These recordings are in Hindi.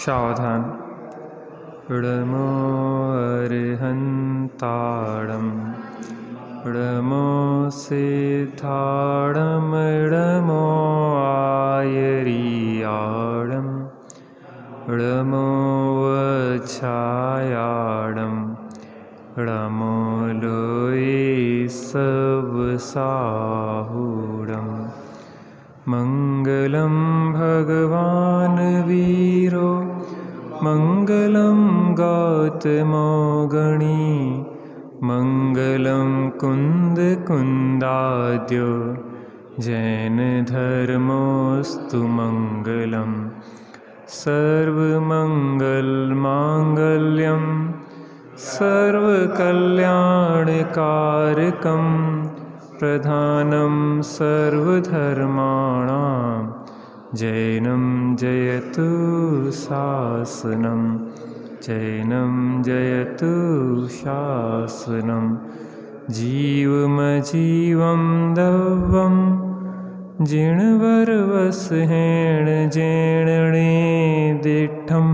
सावधान। णमो अर्हन्ताणं णमो सिद्धाणं णमो आयर्याणं णमो वच्छायाणं णमो लोये सवसाहुडम्। मंगलम भगवान वीरो मंगलम गौतमो गणी मंगलम कुंद कुंदाद्यो जैन धर्मोस्तु मंगलम। सर्वमंगल मांगल्यम सर्वकल्याणकारकम प्रधानं सर्वधर्माणां जैनं जयतु शासनं जैनं जयतु शासनं। जीवमजीवं दव्वं जिणवरवसहेण जेणणे दिठं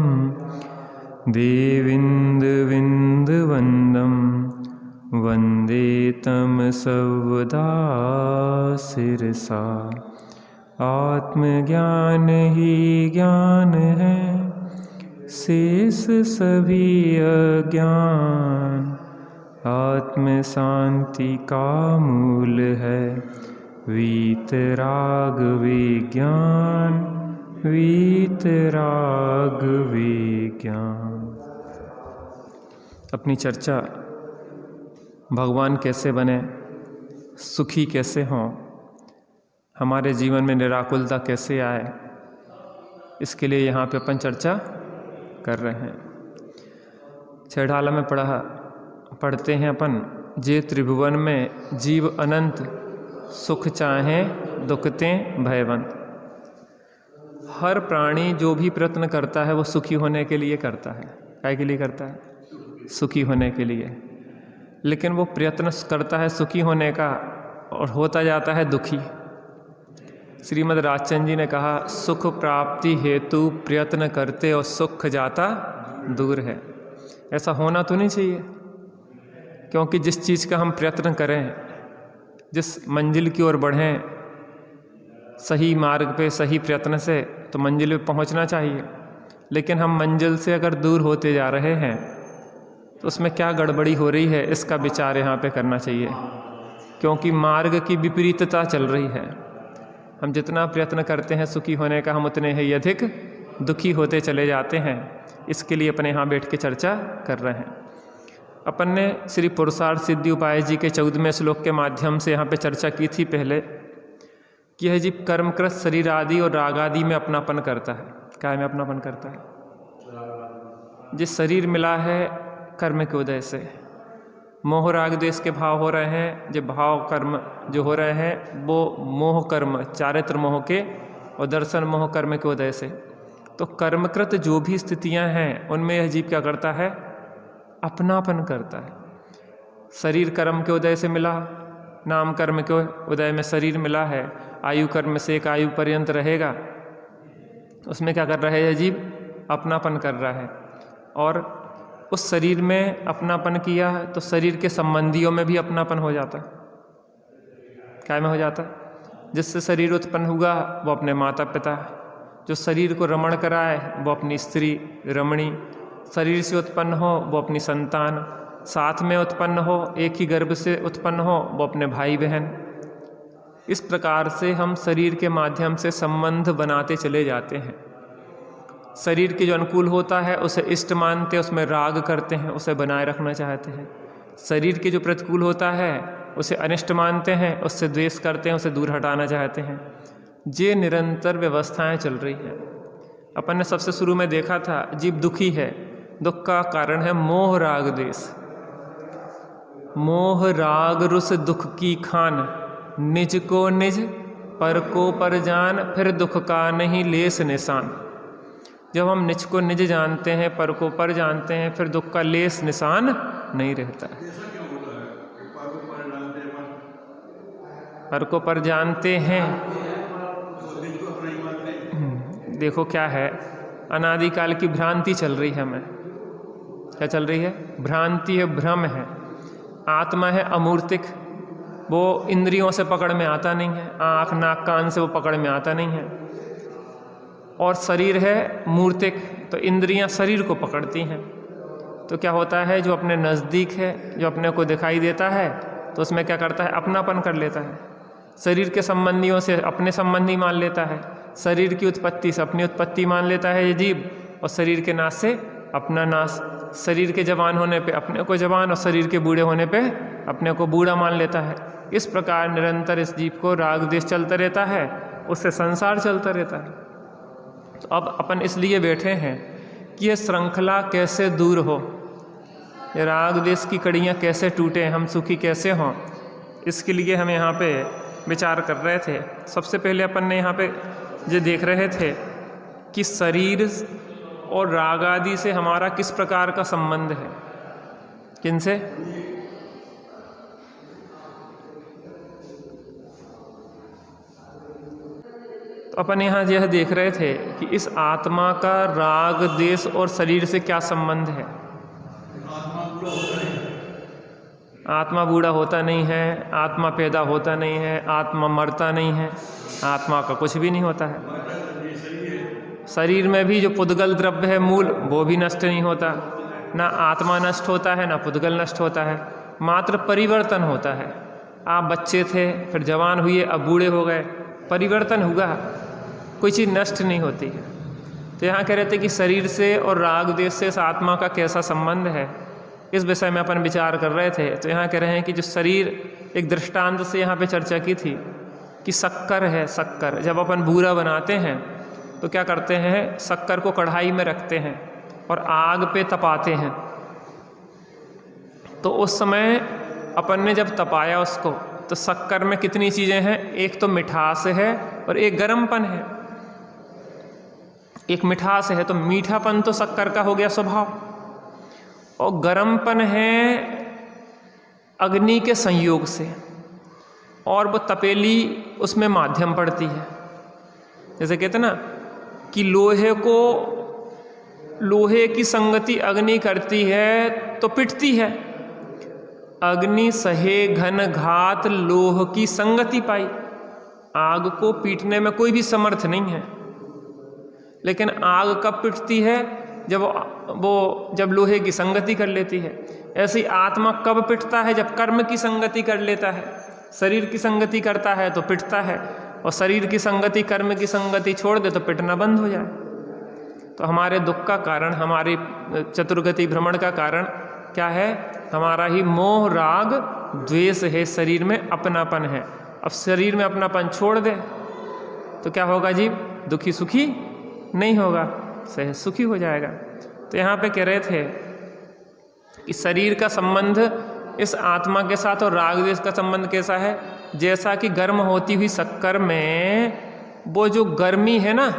देविन्दविन्दवन्दं वन्दे तं सर्वदा शिरसा। आत्मज्ञान ही ज्ञान है शेष सभी अज्ञान। आत्म शांति का मूल है वीतराग विज्ञान वीतराग विज्ञान। अपनी चर्चा भगवान कैसे बने, सुखी कैसे हों, हमारे जीवन में निराकुलता कैसे आए, इसके लिए यहाँ पे अपन चर्चा कर रहे हैं। छेड़ाला में पढ़ते हैं अपन, जे त्रिभुवन में जीव अनंत सुख चाहें दुखतें भयवंत। हर प्राणी जो भी प्रयत्न करता है वो सुखी होने के लिए करता है। काय के लिए करता है? सुखी होने के लिए। लेकिन वो प्रयत्न करता है सुखी होने का और होता जाता है दुखी। श्रीमद् राजचंद्र जी ने कहा, सुख प्राप्ति हेतु प्रयत्न करते और सुख जाता दूर है। ऐसा होना तो नहीं चाहिए, क्योंकि जिस चीज़ का हम प्रयत्न करें, जिस मंजिल की ओर बढ़ें सही मार्ग पे सही प्रयत्न से, तो मंजिल पे पहुंचना चाहिए। लेकिन हम मंजिल से अगर दूर होते जा रहे हैं तो उसमें क्या गड़बड़ी हो रही है, इसका विचार यहाँ पे करना चाहिए। क्योंकि मार्ग की विपरीतता चल रही है। हम जितना प्रयत्न करते हैं सुखी होने का, हम उतने ही अधिक दुखी होते चले जाते हैं। इसके लिए अपने यहाँ बैठ के चर्चा कर रहे हैं। अपन ने श्री पुरुषार्थ सिद्धि उपाय जी के 14वें श्लोक के माध्यम से यहाँ पे चर्चा की थी पहले, कि यह जीव कर्मकृत शरीर आदि और राग आदि में अपनापन करता है। काय में अपनापन करता है? जिस शरीर मिला है कर्म के उदय से, मोह राग द्वेष के भाव हो रहे हैं, जो भाव कर्म जो हो रहे हैं वो मोह कर्म, चारित्र मोह के और दर्शन मोह कर्म के उदय से। तो कर्मकृत जो भी स्थितियां हैं उनमें यह जीव क्या करता है? अपनापन करता है। शरीर कर्म के उदय से मिला, नाम कर्म के उदय में शरीर मिला है, आयु कर्म से एक आयु पर्यंत रहेगा। उसमें क्या कर रहा है यह जीव? अपनापन कर रहा है। और उस शरीर में अपनापन किया है तो शरीर के संबंधियों में भी अपनापन हो जाता है। क्या में हो जाता है? जिससे शरीर उत्पन्न हुआ वो अपने माता पिता, जो शरीर को रमण कराए वो अपनी स्त्री रमणी, शरीर से उत्पन्न हो वो अपनी संतान, साथ में उत्पन्न हो एक ही गर्भ से उत्पन्न हो वो अपने भाई बहन। इस प्रकार से हम शरीर के माध्यम से संबंध बनाते चले जाते हैं। शरीर के जो अनुकूल होता है उसे इष्ट मानते, उसमें राग करते हैं, उसे बनाए रखना चाहते हैं। शरीर के जो प्रतिकूल होता है उसे अनिष्ट मानते हैं, उससे द्वेष करते हैं, उसे दूर हटाना चाहते हैं। ये निरंतर व्यवस्थाएं चल रही हैं। अपन ने सबसे शुरू में देखा था जीव दुखी है, दुख का कारण है मोह राग द्वेष। मोह राग रुस दुख की खान, निज को निज पर को पर जान, फिर दुख का नहीं लेस निशान। जब हम निज को निज जानते हैं, पर को पर जानते हैं, फिर दुख का लेस निशान नहीं रहता। पर को पर जानते हैं, देखो क्या है, अनादिकाल की भ्रांति चल रही है हमें। क्या चल रही है? भ्रांति है, भ्रम है। आत्मा है अमूर्तिक, वो इंद्रियों से पकड़ में आता नहीं है, आँख नाक कान से वो पकड़ में आता नहीं है। और शरीर है मूर्तिक, तो इंद्रियां शरीर को पकड़ती हैं। तो क्या होता है, जो अपने नज़दीक है, जो अपने को दिखाई देता है, तो उसमें क्या करता है, अपनापन कर लेता है। शरीर के संबंधियों से अपने संबंधी मान लेता है, शरीर की उत्पत्ति से अपनी उत्पत्ति मान लेता है ये जीव, और शरीर के नाश से अपना नाश। शरीर के जवान होने पे अपने को जवान, और शरीर के बूढ़े होने पे अपने को बूढ़ा मान लेता है। इस प्रकार निरंतर इस जीव को राग द्वेष चलता रहता है, उससे संसार चलता रहता है। तो अब अपन इसलिए बैठे हैं कि ये श्रृंखला कैसे दूर हो, ये राग द्वेष की कड़ियाँ कैसे टूटे, हम सुखी कैसे हों, इसके लिए हम यहाँ पे विचार कर रहे थे। सबसे पहले अपन ने यहाँ पे ये देख रहे थे कि शरीर और राग आदि से हमारा किस प्रकार का संबंध है। किनसे? तो अपन यहाँ यह देख रहे थे कि इस आत्मा का राग द्वेष और शरीर से क्या संबंध है। आत्मा बूढ़ा होता नहीं है, आत्मा पैदा होता नहीं है, आत्मा मरता नहीं है, आत्मा का कुछ भी नहीं होता है। शरीर में भी जो पुद्गल द्रव्य है मूल, वो भी नष्ट नहीं होता, ना आत्मा नष्ट होता है ना पुद्गल नष्ट होता है, मात्र परिवर्तन होता है। आप बच्चे थे, फिर जवान हुए, अब बूढ़े हो गए, परिवर्तन हुआ, कोई चीज़ नष्ट नहीं होती है। तो यहाँ कह रहे थे कि शरीर से और राग द्वेष से इस आत्मा का कैसा संबंध है, इस विषय में अपन विचार कर रहे थे। तो यहाँ कह रहे हैं कि जो शरीर, एक दृष्टांत से यहाँ पे चर्चा की थी कि शक्कर है, शक्कर जब अपन बूरा बनाते हैं तो क्या करते हैं, शक्कर को कढ़ाई में रखते हैं और आग पे तपाते हैं। तो उस समय अपन ने जब तपाया उसको, तो शक्कर में कितनी चीज़ें हैं, एक तो मिठास है और एक गर्मपन है। एक मिठास है तो मीठापन तो शक्कर का हो गया स्वभाव, और गर्मपन है अग्नि के संयोग से, और वो तपेली उसमें माध्यम पड़ती है। जैसे कहते ना कि लोहे की संगति अग्नि करती है तो पिटती है, अग्नि सहे घन घात लोह की संगति पाई। आग को पीटने में कोई भी समर्थ नहीं है, लेकिन आग कब पिटती है, जब लोहे की संगति कर लेती है। ऐसी आत्मा कब पिटता है, जब कर्म की संगति कर लेता है। शरीर की संगति करता है तो पिटता है, और शरीर की संगति कर्म की संगति छोड़ दे तो पिटना बंद हो जाए। तो हमारे दुख का कारण, हमारी चतुर्गति भ्रमण का कारण क्या है, हमारा ही मोह राग द्वेष है, शरीर में अपनापन है। अब शरीर में अपनापन छोड़ दे तो क्या होगा जीव, दुखी सुखी नहीं होगा, सह सुखी हो जाएगा। तो यहाँ पे कह रहे थे कि शरीर का संबंध इस आत्मा के साथ और राग द्वेष का संबंध कैसा है, जैसा कि गर्म होती हुई शक्कर में वो जो गर्मी है ना,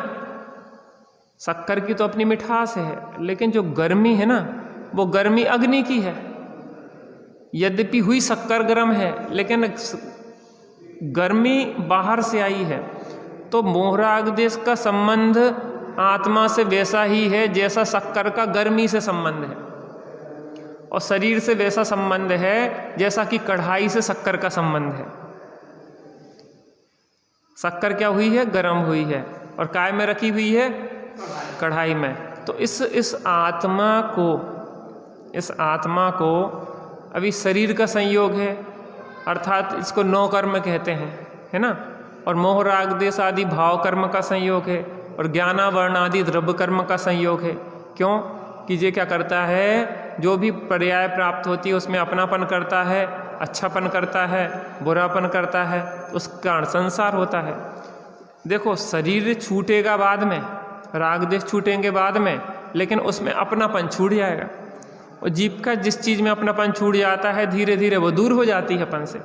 शक्कर की तो अपनी मिठास है, लेकिन जो गर्मी है ना, वो गर्मी अग्नि की है। यद्यपि हुई शक्कर गर्म है, लेकिन गर्मी बाहर से आई है। तो मोह राग द्वेष का संबंध आत्मा से वैसा ही है जैसा शक्कर का गर्मी से संबंध है, और शरीर से वैसा संबंध है जैसा कि कढ़ाई से शक्कर का संबंध है। शक्कर क्या हुई है, गर्म हुई है, और काय में रखी हुई है, कढ़ाई में। तो इस आत्मा को अभी शरीर का संयोग है, अर्थात इसको नौ कर्म कहते हैं, है ना। और मोह राग द्वेष आदि भाव कर्म का संयोग है, और ज्ञानावरण आदि द्रव्य कर्म का संयोग है। क्यों कि ये क्या करता है, जो भी पर्याय प्राप्त होती है उसमें अपनापन करता है, अच्छापन करता है, बुरापन करता है, उस कारण संसार होता है। देखो शरीर छूटेगा बाद में, राग द्वेष छूटेंगे बाद में, लेकिन उसमें अपनापन छूट जाएगा। और जीव का जिस चीज़ में अपनापन छूट जाता है, धीरे धीरे वो दूर हो जाती है अपन से।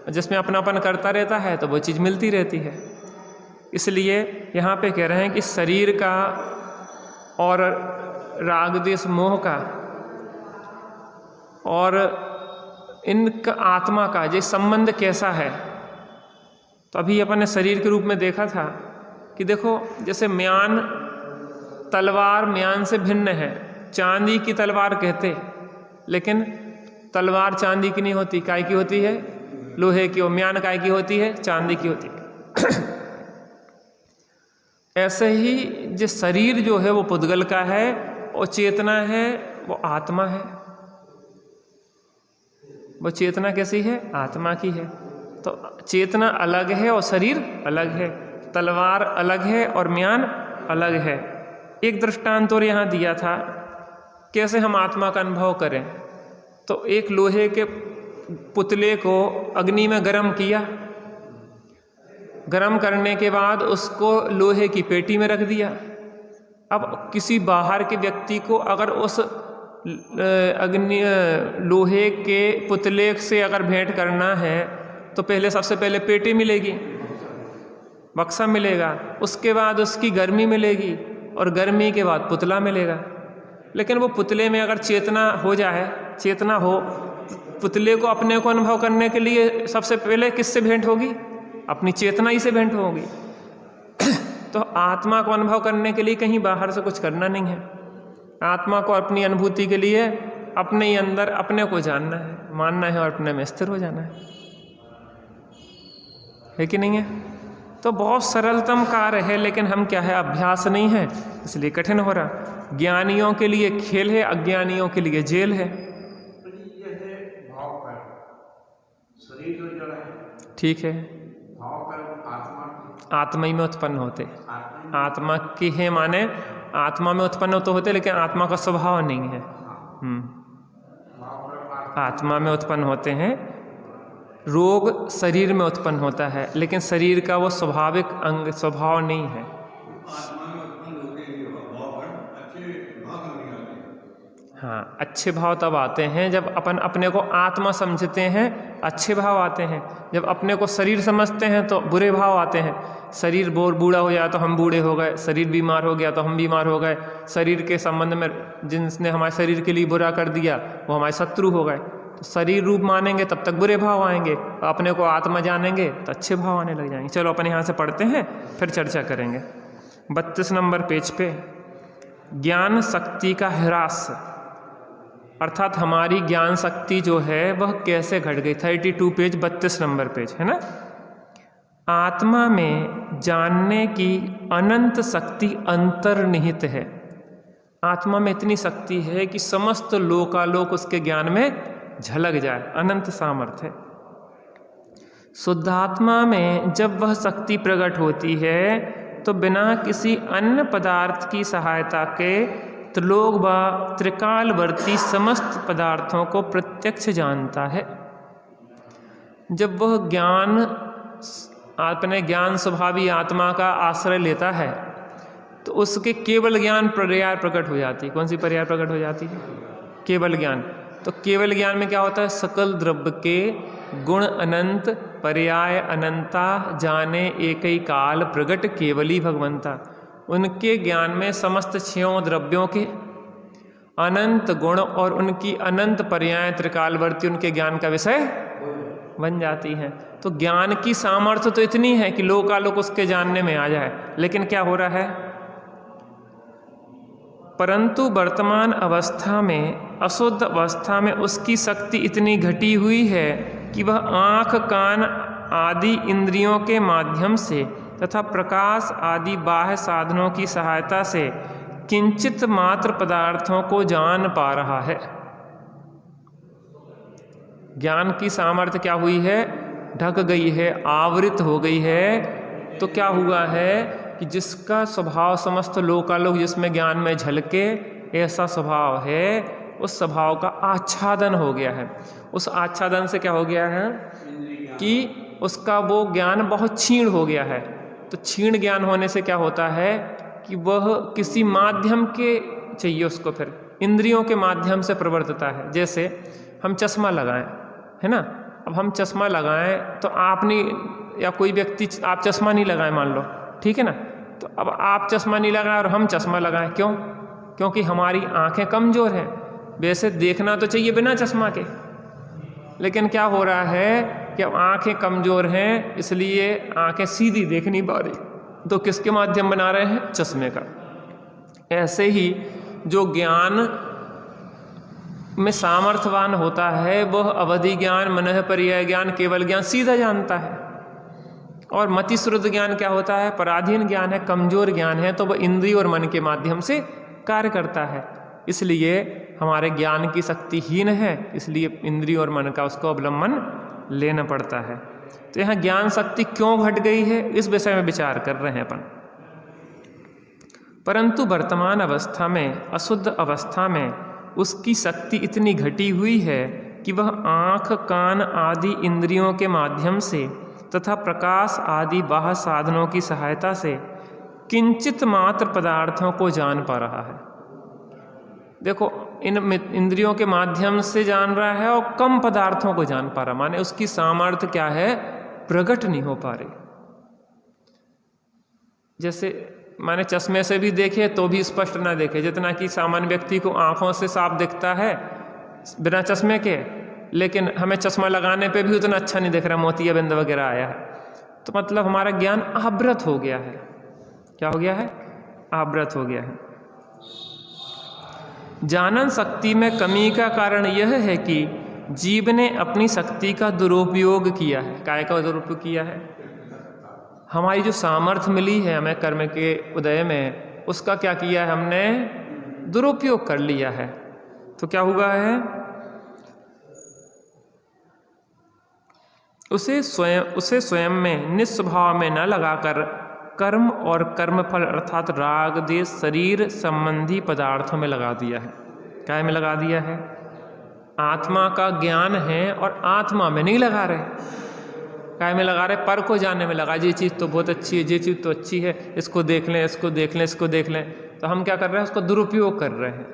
जिसमें अपनापन करता रहता है तो वो चीज़ मिलती रहती है। इसलिए यहाँ पे कह रहे हैं कि शरीर का और राग द्वेष मोह का और इनका आत्मा का ये संबंध कैसा है। तो अभी अपन ने शरीर के रूप में देखा था कि देखो जैसे म्यान तलवार म्यान से भिन्न है। चांदी की तलवार कहते, लेकिन तलवार चांदी की नहीं होती, काय की होती है? लोहे की। और म्यान काय की होती है? चांदी की होती है। ऐसे ही जो शरीर जो है वो पुद्गल का है और चेतना है वो आत्मा है। वो चेतना कैसी है? आत्मा की है। तो चेतना अलग है और शरीर अलग है, तलवार अलग है और म्यान अलग है। एक दृष्टांत और यहाँ दिया था, कैसे हम आत्मा का अनुभव करें। तो एक लोहे के पुतले को अग्नि में गर्म किया, गर्म करने के बाद उसको लोहे की पेटी में रख दिया। अब किसी बाहर के व्यक्ति को अगर उस लोहे के पुतले से अगर भेंट करना है तो पहले सबसे पहले पेटी मिलेगी, बक्सा मिलेगा, उसके बाद उसकी गर्मी मिलेगी और गर्मी के बाद पुतला मिलेगा। लेकिन वो पुतले में अगर चेतना हो जाए, चेतना हो, पुतले को अपने को अनुभव करने के लिए सबसे पहले किससे भेंट होगी? अपनी चेतना ही से भेंट होगी। तो आत्मा को अनुभव करने के लिए कहीं बाहर से कुछ करना नहीं है। आत्मा को अपनी अनुभूति के लिए अपने ही अंदर अपने को जानना है, मानना है और अपने में स्थिर हो जाना है कि नहीं है? तो बहुत सरलतम कार्य है, लेकिन हम क्या है, अभ्यास नहीं है इसलिए कठिन हो रहा। ज्ञानियों के लिए खेल है, अज्ञानियों के लिए जेल है। ठीक है, आत्मा ही में उत्पन्न होते, आत्मा की है माने आत्मा में उत्पन्न तो होते, लेकिन आत्मा का स्वभाव नहीं है। आत्मा में उत्पन्न होते हैं। रोग शरीर में उत्पन्न होता है, लेकिन शरीर का वो स्वाभाविक अंग स्वभाव नहीं है। हाँ, अच्छे भाव तब आते हैं जब अपन अपने को आत्मा समझते हैं, अच्छे भाव आते हैं। जब अपने को शरीर समझते हैं तो बुरे भाव आते हैं। शरीर बूढ़ा हो जाए तो हम बूढ़े हो गए, शरीर बीमार हो गया तो हम बीमार हो गए, शरीर के संबंध में जिसने हमारे शरीर के लिए बुरा कर दिया वो हमारे शत्रु हो गए। तो शरीर रूप मानेंगे तब तक बुरे भाव आएंगे, अपने को आत्मा जानेंगे तो अच्छे भाव आने लग जाएंगे। चलो अपन यहाँ से पढ़ते हैं, फिर चर्चा करेंगे। 32 नंबर पेज पे ज्ञान शक्ति का ह्रास, अर्थात हमारी ज्ञान शक्ति जो है वह कैसे घट गई। 32 पेज 32 नंबर पेज है ना। आत्मा में जानने की अनंत शक्ति अंतर्निहित है। आत्मा में इतनी शक्ति है कि समस्त लोकालोक उसके ज्ञान में झलक जाए, अनंत सामर्थ्य है। शुद्धात्मा में जब वह शक्ति प्रकट होती है तो बिना किसी अन्य पदार्थ की सहायता के त्रिलोक व त्रिकालवर्ती समस्त पदार्थों को प्रत्यक्ष जानता है। जब वह ज्ञान अपने ज्ञान स्वभावी आत्मा का आश्रय लेता है तो उसके केवल ज्ञान पर्याय प्रकट हो जाती है। कौन सी पर्याय प्रकट हो जाती है? केवल ज्ञान। तो केवल ज्ञान में क्या होता है? सकल द्रव्य के गुण अनंत, पर्याय अनंता, जाने एक ही काल प्रगट केवली भगवंता। उनके ज्ञान में समस्त क्षयों द्रव्यों के अनंत गुण और उनकी अनंत पर्याय त्रिकालवर्ती उनके ज्ञान का विषय बन जाती हैं। तो ज्ञान की सामर्थ्य तो इतनी है कि लोकालोक उसके जानने में आ जाए, लेकिन क्या हो रहा है? परंतु वर्तमान अवस्था में, अशुद्ध अवस्था में उसकी शक्ति इतनी घटी हुई है कि वह आँख, कान आदि इंद्रियों के माध्यम से तथा प्रकाश आदि बाह्य साधनों की सहायता से किंचित मात्र पदार्थों को जान पा रहा है। ज्ञान की सामर्थ्य क्या हुई है? ढक गई है, आवृत हो गई है। तो क्या हुआ है कि जिसका स्वभाव समस्त लोकालोक जिसमें ज्ञान में झलके, ऐसा स्वभाव है, उस स्वभाव का आच्छादन हो गया है। उस आच्छादन से क्या हो गया है कि उसका वो ज्ञान बहुत क्षीण हो गया है। तो क्षीण ज्ञान होने से क्या होता है कि वह किसी माध्यम के चाहिए उसको, फिर इंद्रियों के माध्यम से प्रवर्तता है। जैसे हम चश्मा लगाएं, है ना। अब हम चश्मा लगाएं तो आपने या कोई व्यक्ति, आप चश्मा नहीं लगाएं मान लो, ठीक है ना। तो अब आप चश्मा नहीं लगाएं और हम चश्मा लगाएं, क्यों? क्योंकि हमारी आंखें कमज़ोर हैं। वैसे देखना तो चाहिए बिना चश्मा के, लेकिन क्या हो रहा है कि अब आंखें कमज़ोर हैं, इसलिए आंखें सीधी देख नहीं पा रही। तो किसके माध्यम बना रहे हैं? चश्मे का। ऐसे ही जो ज्ञान में सामर्थ्यवान होता है वह अवधि ज्ञान, मनः पर्याय ज्ञान, केवल ज्ञान सीधा जानता है। और मतिश्रुत ज्ञान क्या होता है? पराधीन ज्ञान है, कमजोर ज्ञान है, तो वह इंद्रिय और मन के माध्यम से कार्य करता है। इसलिए हमारे ज्ञान की शक्ति हीन है, इसलिए इंद्रिय और मन का उसको अवलंबन लेना पड़ता है। तो यहाँ ज्ञान शक्ति क्यों घट गई है, इस विषय में विचार कर रहे हैं अपन। परंतु वर्तमान अवस्था में, अशुद्ध अवस्था में उसकी शक्ति इतनी घटी हुई है कि वह आँख, कान आदि इंद्रियों के माध्यम से तथा प्रकाश आदि बाह्य साधनों की सहायता से किंचित मात्र पदार्थों को जान पा रहा है। देखो, इन इंद्रियों के माध्यम से जान रहा है और कम पदार्थों को जान पा रहा, माने उसकी सामर्थ्य क्या है? प्रकट नहीं हो पा रही। जैसे माने चश्मे से भी देखे तो भी स्पष्ट ना देखे, जितना कि सामान्य व्यक्ति को आंखों से साफ दिखता है बिना चश्मे के, लेकिन हमें चश्मा लगाने पे भी उतना अच्छा नहीं दिख रहा, मोतियाबिंद वगैरह आया है। तो मतलब हमारा ज्ञान आवृत हो गया है। क्या हो गया है? आवृत हो गया है। जानन शक्ति में कमी का कारण यह है कि जीव ने अपनी शक्ति का दुरुपयोग किया है। काय का दुरुपयोग किया है? हमारी जो सामर्थ्य मिली है हमें कर्म के उदय में, उसका क्या किया है? हमने दुरुपयोग कर लिया है। तो क्या हुआ है? उसे स्वयं में निस्वभाव में न लगाकर कर्म और कर्मफल अर्थात राग देश शरीर संबंधी पदार्थों में लगा दिया है। क्या में लगा दिया है? आत्मा का ज्ञान है और आत्मा में नहीं लगा रहे। काय में लगा रहे? पर को जानने में लगा। ये चीज़ तो बहुत अच्छी है, ये चीज़ तो अच्छी है, इसको देख लें, इसको देख लें, इसको देख लें। तो हम क्या कर रहे हैं? उसको दुरुपयोग कर रहे हैं।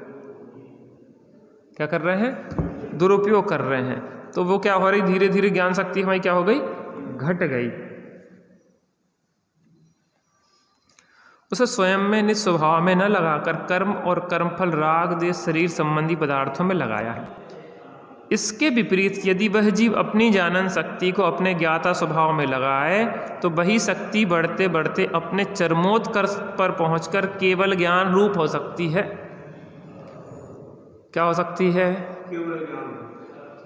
क्या कर रहे हैं? दुरुपयोग कर रहे हैं। तो वो क्या हो रही? धीरे धीरे ज्ञान शक्ति हमारी क्या हो गई? घट गई। उसे स्वयं में निस्वभाव में न लगाकर कर्म और कर्मफल राग देश शरीर संबंधी पदार्थों में लगाया है। इसके विपरीत यदि वह जीव अपनी जानन शक्ति को अपने ज्ञाता स्वभाव में लगाए तो वही शक्ति बढ़ते बढ़ते अपने चरमोत्कर्ष पर पहुंचकर केवल ज्ञान रूप हो सकती है। क्या हो सकती है? केवल ज्ञान।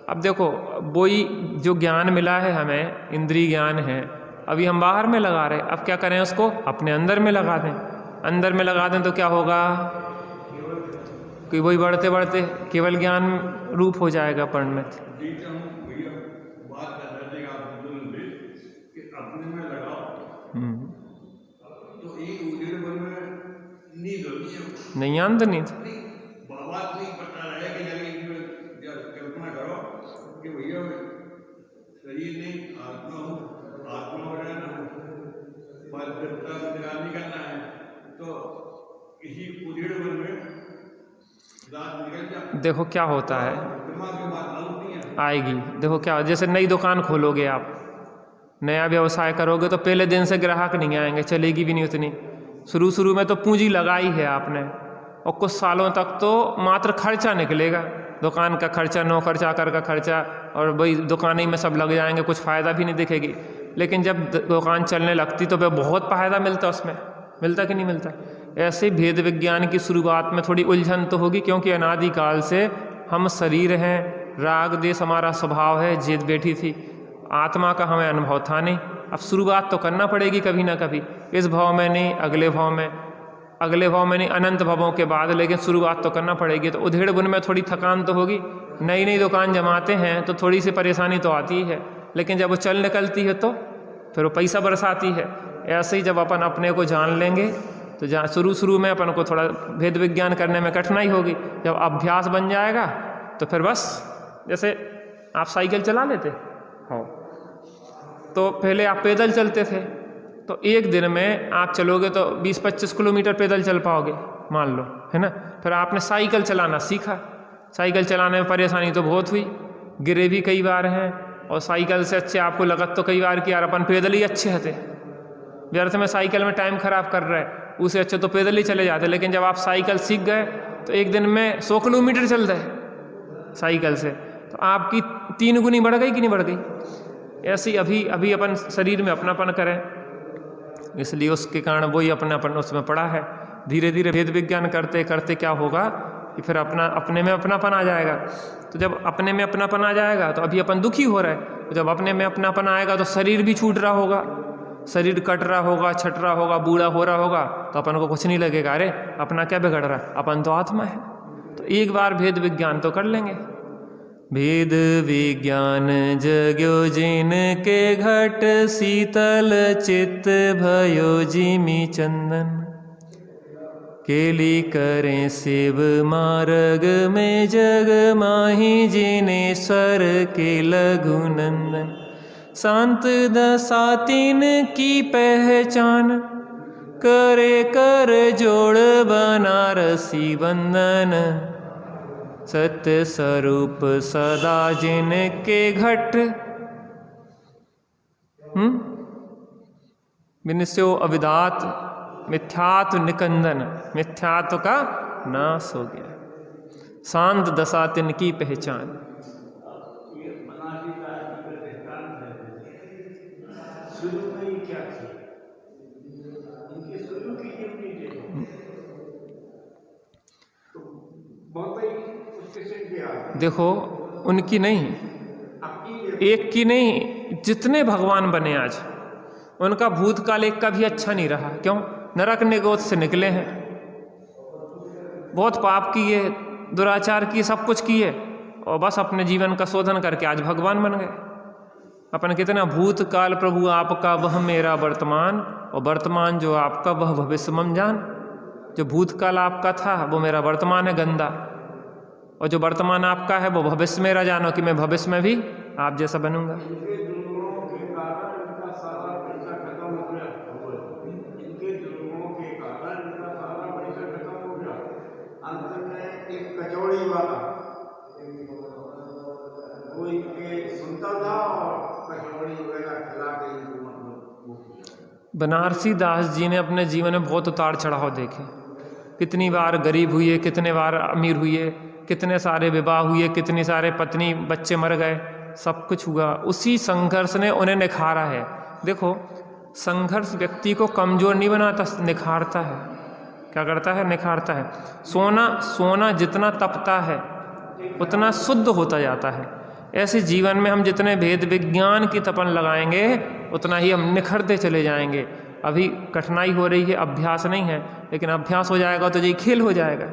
अब देखो, वही जो ज्ञान मिला है हमें, इंद्रिय ज्ञान है, अभी हम बाहर में लगा रहे, अब क्या करें? उसको अपने अंदर में लगा दें। अंदर में लगा दें तो क्या होगा? कि वही बढ़ते बढ़ते केवल ज्ञान रूप हो जाएगा परिणत। नहीं आंद नहीं कल्पना करो कि भैया शरीर नहीं आत्मा हो, आत्मा हो रहना निगरानी करना है, तो इसी उधेड़ मन में रात निकल जाए। देखो क्या होता है, दिमाग में बात नहीं है आएगी। देखो क्या, जैसे नई दुकान खोलोगे आप, नया व्यवसाय करोगे तो पहले दिन से ग्राहक नहीं आएंगे, चलेगी भी नहीं उतनी। शुरू में तो पूंजी लगाई है आपने और कुछ सालों तक तो मात्र खर्चा निकलेगा, दुकान का खर्चा, नौकर चाकर का खर्चा, और वही दुकान ही में सब लग जाएंगे, कुछ फ़ायदा भी नहीं दिखेगी। लेकिन जब दुकान चलने लगती तो वह बहुत फ़ायदा मिलता, उसमें मिलता कि नहीं मिलता। ऐसे भेद विज्ञान की शुरुआत में थोड़ी उलझन तो होगी, क्योंकि अनादिकाल से हम शरीर हैं, राग देश हमारा स्वभाव है, जिद बैठी थी, आत्मा का हमें अनुभव था नहीं। अब शुरुआत तो करना पड़ेगी कभी ना कभी, इस भाव में नहीं, अगले भाव में, अगले भाव में नहीं, अनंत भावों के बाद, लेकिन शुरुआत तो करना पड़ेगी। तो उधेड़ बुन में थोड़ी थकान तो होगी, नई नई दुकान जमाते हैं तो थोड़ी सी परेशानी तो आती है, लेकिन जब वो चल निकलती है तो फिर वो पैसा बरसाती है। ऐसे ही जब अपन अपने को जान लेंगे तो जहाँ शुरू में अपन को थोड़ा भेद विज्ञान करने में कठिनाई होगी, जब अभ्यास बन जाएगा तो फिर बस, जैसे आप साइकिल चला लेते हो तो पहले आप पैदल चलते थे, तो एक दिन में आप चलोगे तो 20-25 किलोमीटर पैदल चल पाओगे मान लो, है ना। फिर आपने साइकिल चलाना सीखा, साइकिल चलाने में परेशानी तो बहुत हुई, गिरे भी कई बार हैं, और साइकिल से अच्छे आपको लगत तो कई बार कि यार अपन पैदल ही अच्छे हते, व्यर्थ में साइकिल में टाइम खराब कर रहे हैं, उससे अच्छे तो पैदल ही चले जाते। लेकिन जब आप साइकिल सीख गए तो एक दिन में 100 किलोमीटर चल रहे साइकिल से, तो आपकी 3 गुनी बढ़ गई कि नहीं बढ़ गई। ऐसे ही अभी अपन शरीर में अपनापन करें, इसलिए उसके कारण वही अपनापन उसमें पड़ा है। धीरे धीरे भेद विज्ञान करते करते क्या होगा कि फिर अपने में अपनापन आ जाएगा। तो जब अपने में अपनापन आ जाएगा तो अभी अपन दुखी हो रहे हैं, तो जब अपने में अपनापन आएगा तो शरीर भी छूट रहा होगा, शरीर कट रहा होगा, छट रहा होगा, बूढ़ा हो रहा होगा, तो अपन को कुछ नहीं लगेगा, अरे अपना क्या बिगड़ रहा है, अपन तो आत्मा है। तो एक बार भेद विज्ञान तो कर लेंगे। भेद विज्ञान जग्यो जिन के घट, शीतल चित्त भयो जिमि चंदन। केली करें शिव मार्ग में जग माही, जिनेश्वर के लघु नंदन। शांत दशा तीन की पहचान, करे कर जोड़ बनारसी बंधन। सत्य स्वरूप सदा जिनके घट, विनिश्चयो अविदात मिथ्यात्व निकंदन, मिथ्यात्व का नाश हो गया। शांत दशा तिनकी पहचान। देखो उनकी नहीं, एक की नहीं, जितने भगवान बने आज उनका भूतकाल एक का भी अच्छा नहीं रहा। क्यों? नरक निगोद से निकले हैं, बहुत पाप किए, दुराचार किए, सब कुछ किए, और बस अपने जीवन का शोधन करके आज भगवान बन गए। अपन कितना भूतकाल प्रभु आपका वह मेरा वर्तमान, और वर्तमान जो आपका वह भविष्य मम जान। जो भूतकाल आपका था वो मेरा वर्तमान है गंदा, और जो वर्तमान आपका है वो भविष्य मेरा जानो कि मैं भविष्य में भी आप जैसा बनूंगा। बनारसी दास जी ने अपने जीवन में बहुत उतार चढ़ाव देखे। कितनी बार गरीब हुए, कितने बार अमीर हुए, कितने सारे विवाह हुए, कितने सारे पत्नी बच्चे मर गए, सब कुछ हुआ। उसी संघर्ष ने उन्हें निखारा है। देखो संघर्ष व्यक्ति को कमजोर नहीं बनाता, निखारता है। क्या करता है? निखारता है। सोना जितना तपता है उतना शुद्ध होता जाता है। ऐसे जीवन में हम जितने भेद विज्ञान की तपन लगाएंगे उतना ही हम निखरते चले जाएंगे। अभी कठिनाई हो रही है, अभ्यास नहीं है, लेकिन अभ्यास हो जाएगा तो ये खेल हो जाएगा।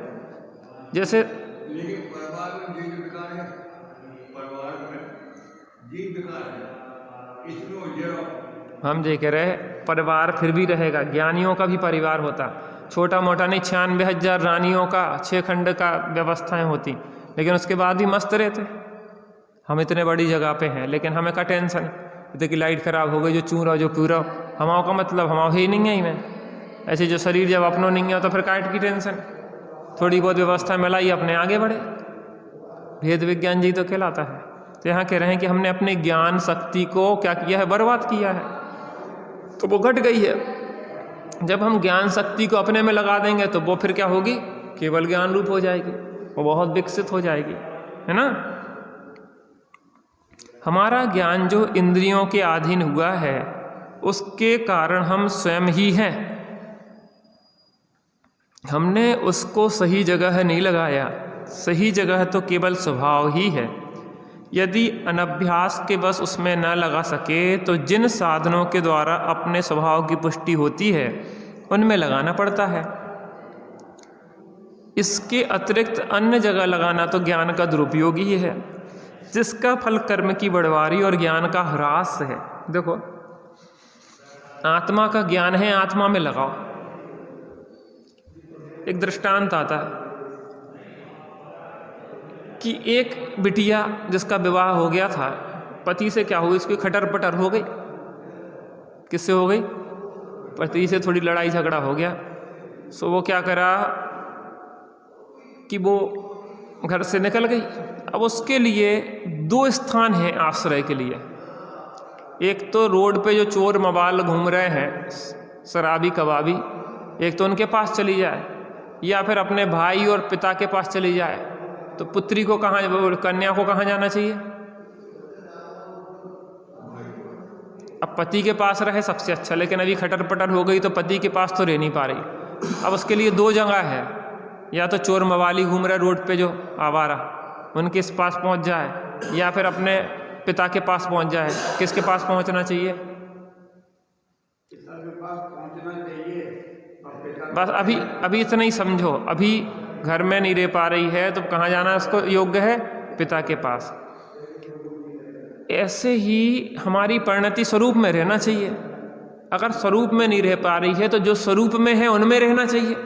जैसे लेकिन परिवार में जीव विकार है, परिवार में जीव विकार है, इसमें हम ये कह रहे परिवार फिर भी रहेगा। ज्ञानियों का भी परिवार होता, छोटा मोटा नहीं, 96,000 रानियों का 6 खंड का व्यवस्थाएं होती, लेकिन उसके बाद भी मस्त रहते। हम इतने बड़ी जगह पे हैं लेकिन हमें का टेंशन, देखिए लाइट खराब हो गई, जो चूरा जो पूरा हमाओं का मतलब हमाओं ही नहीं है ही में। ऐसे जो शरीर जब अपनों नहीं है तो फिर काट की टेंशन, थोड़ी बहुत व्यवस्था मिलाई अपने आगे बढ़े। भेद विज्ञान जी तो कहलाता है। तो यहाँ कह रहे हैं कि हमने अपने ज्ञान शक्ति को क्या किया है? बर्बाद किया है, तो वो घट गई है। जब हम ज्ञान शक्ति को अपने में लगा देंगे तो वो फिर क्या होगी? केवल ज्ञान रूप हो जाएगी, वो बहुत विकसित हो जाएगी, है ना। हमारा ज्ञान जो इंद्रियों के अधीन हुआ है उसके कारण हम स्वयं ही हैं। हमने उसको सही जगह नहीं लगाया। सही जगह तो केवल स्वभाव ही है। यदि अनभ्यास के बस उसमें न लगा सके तो जिन साधनों के द्वारा अपने स्वभाव की पुष्टि होती है उनमें लगाना पड़ता है। इसके अतिरिक्त अन्य जगह लगाना तो ज्ञान का दुरुपयोग ही है, जिसका फल कर्म की बढ़वारी और ज्ञान का ह्रास है। देखो आत्मा का ज्ञान है, आत्मा में लगाओ। एक दृष्टांत आता है कि एक बिटिया जिसका विवाह हो गया था, पति से क्या हुई, उसकी खटर पटर हो गई। किससे हो गई? पति से थोड़ी लड़ाई झगड़ा हो गया। सो वो क्या करा कि वो घर से निकल गई। अब उसके लिए 2 स्थान हैं आश्रय के लिए। एक तो रोड पे जो चोर मवाल घूम रहे हैं, शराबी कबाबी, एक तो उनके पास चली जाए, या फिर अपने भाई और पिता के पास चली जाए। तो पुत्री को कहाँ, कन्या को कहाँ जाना चाहिए? अब पति के पास रहे सबसे अच्छा, लेकिन अभी खटर पटर हो गई तो पति के पास तो रह नहीं पा रही। अब उसके लिए दो जगह है, या तो चोर मवाली घूम रहे रोड पे जो आवारा, उनके इस पास पहुंच जाए, या फिर अपने पिता के पास पहुंच जाए। किसके पास पहुंचना चाहिए? बस अभी इतना ही समझो। अभी घर में नहीं रह पा रही है तो कहाँ जाना है उसको? योग्य है पिता के पास। ऐसे ही हमारी परिणति स्वरूप में रहना चाहिए। अगर स्वरूप में नहीं रह पा रही है तो जो स्वरूप में है उनमें रहना चाहिए।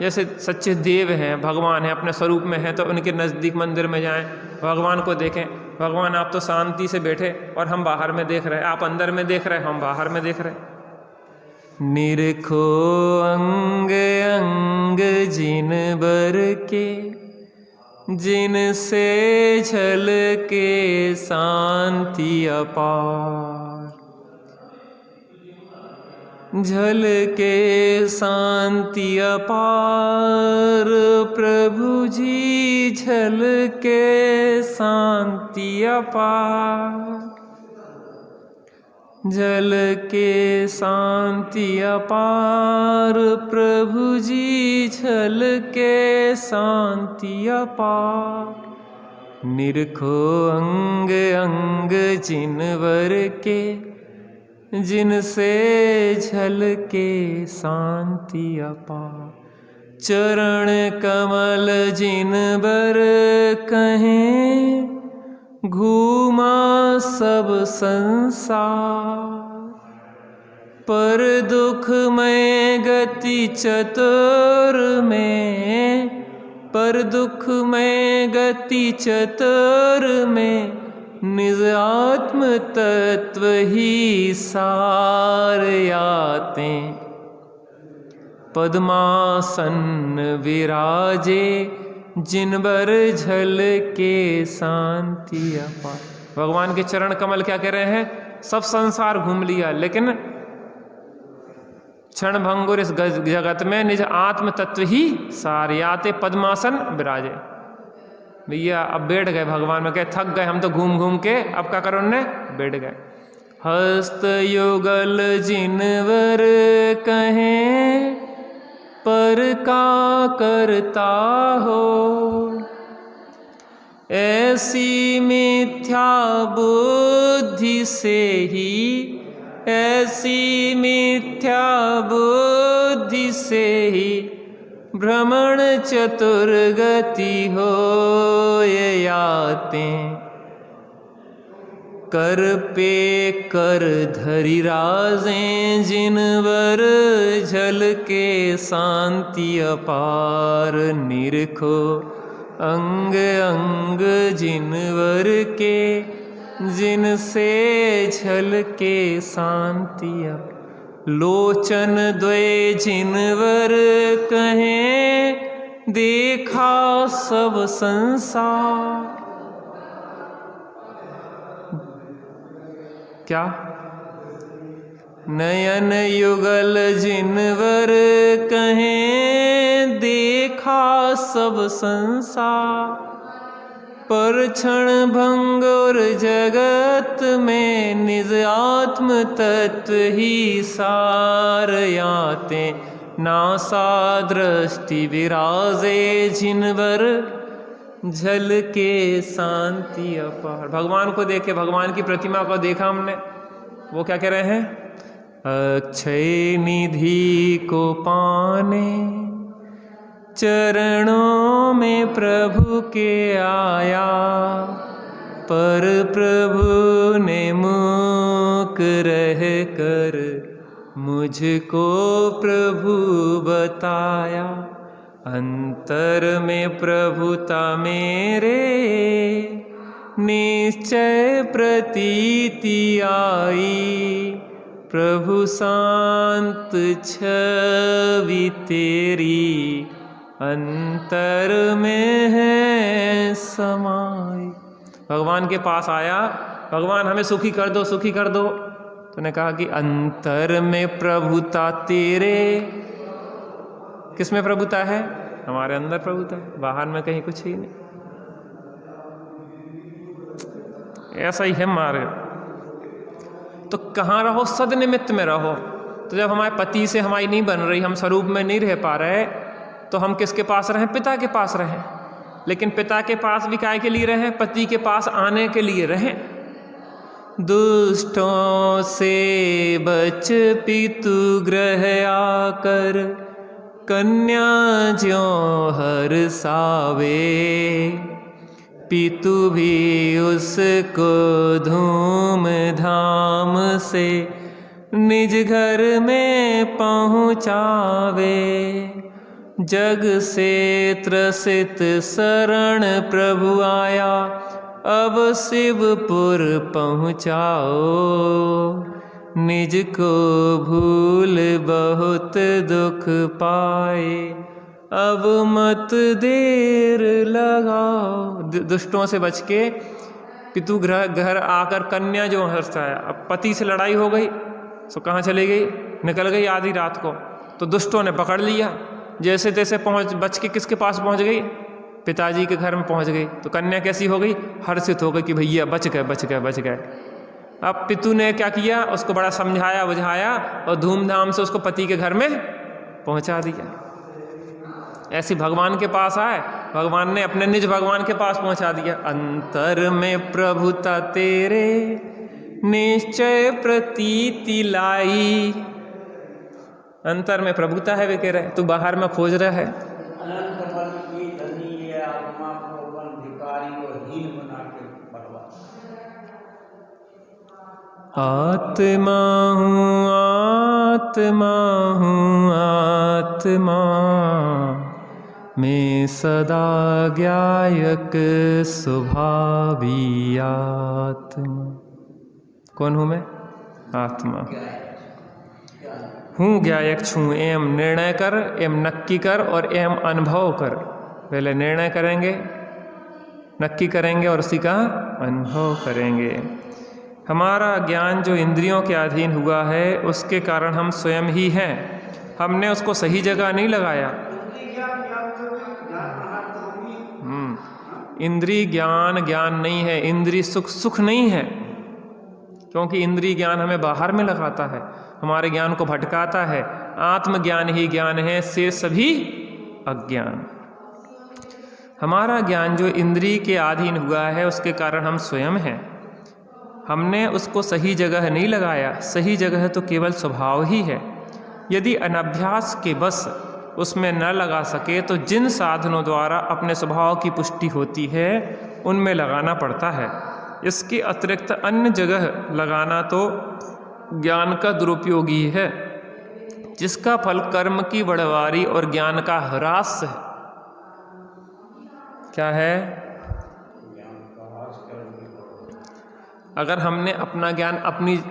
जैसे सच्चे देव हैं, भगवान हैं, अपने स्वरूप में हैं, तो उनके नज़दीक मंदिर में जाएं, भगवान को देखें। भगवान आप तो शांति से बैठे और हम बाहर में देख रहे हैं, आप अंदर में देख रहे हैं, हम बाहर में देख रहे हैं। निरखो अंग अंग जिन बर के, जिनसे झलके शांति अपार। झलके शांति अपार प्रभु जी, झलके शांति अपार। झलके शांति अपार प्रभु जी, झलके शांति अपार। निरखो अंग अंग जिनवर के, जिनसे झलके शांति अपार। चरण कमल जिनबर कहें, घूमा सब संसार। पर दुख में गति चतुर में, पर दुख में गति चतुर में, निज आत्म तत्व ही सार आते। पद्मासन विराजे जिनबर झलके शांति अपार। भगवान के चरण कमल क्या कह रहे हैं? सब संसार घूम लिया, लेकिन क्षण भंगुर इस जगत में निज आत्म तत्व ही सार आते। पद्मासन विराजे। भैया अब बैठ गए भगवान में, कहे थक गए हम तो घूम घूम के, अब क्या करो? उन्हें बैठ गए। हस्त युगल जिनवर कहें, पर का करता हो। ऐसी मिथ्या बुद्धि से ही, ऐसी मिथ्या बुद्धि से ही, भ्रमण चतुर्गति हो ये आते। कर पे कर धरि राजें जिनवर, झलके शांति अपार। निरखो अंग अंग जिनवर के, जिनसे झलके शांति अपार। लोचन द्वय जिनवर कहें, देखा सब संसार। क्या? नयन युगल जिनवर कहें, देखा सब संसार। पर क्षण भंगुर जगत में, निज आत्म तत्व ही सार आते। नासा दृष्टि विराजे जिनवर, झलके शांति अपार। भगवान को देखे, भगवान की प्रतिमा को देखा हमने, वो क्या कह रहे हैं? अक्षय निधि को पाने, चरणों में प्रभु के आया। पर प्रभु ने मूक रह कर, मुझको प्रभु बताया। अंतर में प्रभुता मेरे, निश्चय प्रतीति आई। प्रभु शांत छवि तेरी, अंतर में है समाई। भगवान के पास आया, भगवान हमें सुखी कर दो, सुखी कर दो। तो ने कहा कि अंतर में प्रभुता तेरे। किस में प्रभुता है? हमारे अंदर प्रभुता है, बाहर में कहीं कुछ ही नहीं। ऐसा ही है मार्ग। तो कहाँ रहो? सदनिमित्त में रहो। तो जब हमारे पति से हमारी नहीं बन रही, हम स्वरूप में नहीं रह पा रहे, तो हम किसके पास रहें? पिता के पास रहें। लेकिन पिता के पास भी काय के लिए रहें? पति के पास आने के लिए रहें। दुष्टों से बच पितु गृह आकर, कन्या ज्यों हरसावे, पितु भी उसको धूम धाम से निज घर में पहुँचावे। जग से त्रसित शरण प्रभु आया, अब शिवपुर पहुँचाओ। निज को भूल बहुत दुख पाए, अब मत देर लगाओ। दुष्टों से बच के पितु घर आकर कन्या जो हंसता है। अब पति से लड़ाई हो गई तो कहाँ चली गई? निकल गई आधी रात को, तो दुष्टों ने पकड़ लिया। जैसे तैसे बच के किसके पास पहुँच गई? पिताजी के घर में पहुँच गई। तो कन्या कैसी हो गई? हर्षित हो गई कि भैया बच गए बच गए बच गए। अब पितु ने क्या किया? उसको बड़ा समझाया बुझाया और धूमधाम से उसको पति के घर में पहुँचा दिया। ऐसी भगवान के पास आए, भगवान ने अपने निज भगवान के पास पहुंचा दिया। अंतर में प्रभुता तेरे निश्चय प्रतीति लाई। अंतर में प्रभुता है वे कह रहे, तू बाहर में खोज रहा है। अनंत बल की धनी ये आत्मा को बन भिखारी और हीन बना के बर्बाद। आत्मा हूँ आत्मा हूँ आत्मा, मैं सदा ज्ञायक स्वभावी आत्मा। कौन हूँ मैं? आत्मा हूँ। ज्ञायक छूँ, एम निर्णय कर, एम नक्की कर और एम अनुभव कर। पहले निर्णय करेंगे, नक्की करेंगे और उसी का अनुभव करेंगे। हमारा ज्ञान जो इंद्रियों के अधीन हुआ है, उसके कारण हम स्वयं ही हैं। हमने उसको सही जगह नहीं लगाया। इंद्रिय ज्ञान ज्ञान नहीं है, इंद्रिय सुख सुख नहीं है। क्योंकि इंद्रिय ज्ञान हमें बाहर में लगाता है, हमारे ज्ञान को भटकाता है। आत्मज्ञान ही ज्ञान है, से सभी अज्ञान। हमारा ज्ञान जो इंद्रिय के अधीन हुआ है, उसके कारण हम स्वयं हैं। हमने उसको सही जगह नहीं लगाया। सही जगह तो केवल स्वभाव ही है। यदि अनभ्यास के बस उसमें न लगा सके, तो जिन साधनों द्वारा अपने स्वभाव की पुष्टि होती है, उनमें लगाना पड़ता है। इसके अतिरिक्त अन्य जगह लगाना तो ज्ञान का दुरुपयोग ही है, जिसका फल कर्म की बढ़वारी और ज्ञान का ह्रास है। क्या है? अगर हमने अपना ज्ञान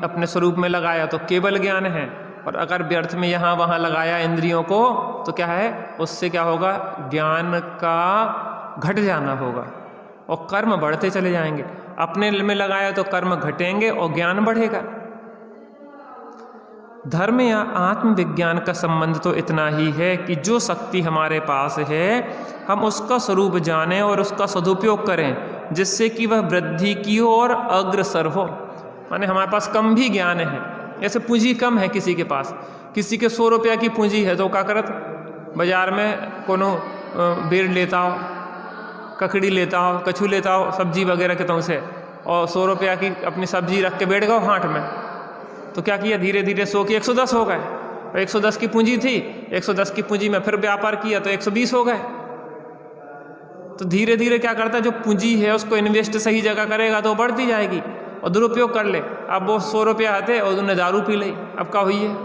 अपने स्वरूप में लगाया तो केवल ज्ञान है, और अगर व्यर्थ में यहाँ वहाँ लगाया इंद्रियों को, तो क्या है? उससे क्या होगा? ज्ञान का घट जाना होगा और कर्म बढ़ते चले जाएंगे। अपने में लगाया तो कर्म घटेंगे और ज्ञान बढ़ेगा। धर्म या आत्मविज्ञान का संबंध तो इतना ही है कि जो शक्ति हमारे पास है, हम उसका स्वरूप जानें और उसका सदुपयोग करें, जिससे कि वह वृद्धि की ओर अग्रसर हो। माने हमारे पास कम भी ज्ञान है, ऐसे पूंजी कम है किसी के पास, किसी के 100 रुपया की पूंजी है, तो क्या करत? बाजार में कोनो बेर लेता हो, ककड़ी लेता हो, कछू लेता हो, सब्जी वगैरह के तो से, और 100 रुपया की अपनी सब्जी रख के बैठ गए हाट में। तो क्या किया? धीरे धीरे 100 की 110 हो गए। और 110 की पूंजी थी, 110 की पूंजी में फिर व्यापार किया तो 120 हो गए। तो धीरे धीरे क्या करता है? जो पूंजी है उसको इन्वेस्ट सही जगह करेगा तो बढ़ती जाएगी, और दुरुपयोग कर ले। अब वो 100 रुपया आते और उन्हें दारू पी ली, अब क्या हुई है?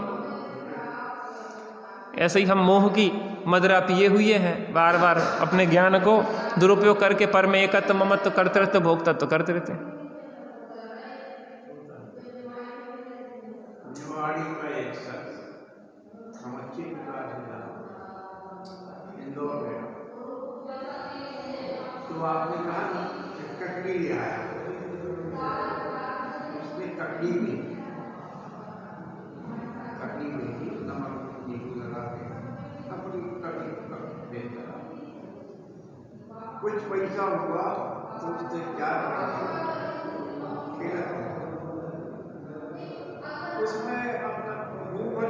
ऐसे ही हम मोह की मदिरा पिए हुए हैं, बार बार अपने ज्ञान को दुरुपयोग करके पर में एकत्व ममत्व करते रहते, भोगतत्व करते रहते। तो आपने कहा कि ककड़ी ले आया, उसने ककड़ी में नमक नींबू लगा के अपनी ककड़ी बेच दिया। कुछ पैसा हुआ तो उससे क्या खेला, उसमें अपना मुंह भर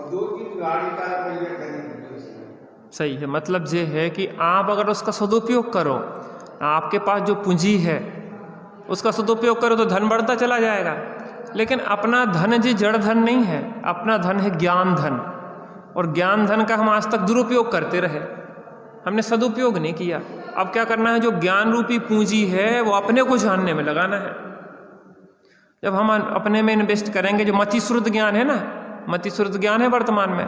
और 2-3 गाड़ी का पहिया खरीद ली उसने। सही है। मतलब ये है कि आप अगर उसका सदुपयोग करो, आपके पास जो पूंजी है उसका सदुपयोग करो तो धन बढ़ता चला जाएगा। लेकिन अपना धन जी जड़ धन नहीं है, अपना धन है ज्ञान धन, और ज्ञान धन का हम आज तक दुरुपयोग करते रहे, हमने सदुपयोग नहीं किया। अब क्या करना है, जो ज्ञान रूपी पूंजी है वो अपने को जानने में लगाना है। जब हम अपने में इन्वेस्ट करेंगे, जो मतिश्रुत ज्ञान है ना, मतिश्रुत ज्ञान है वर्तमान में,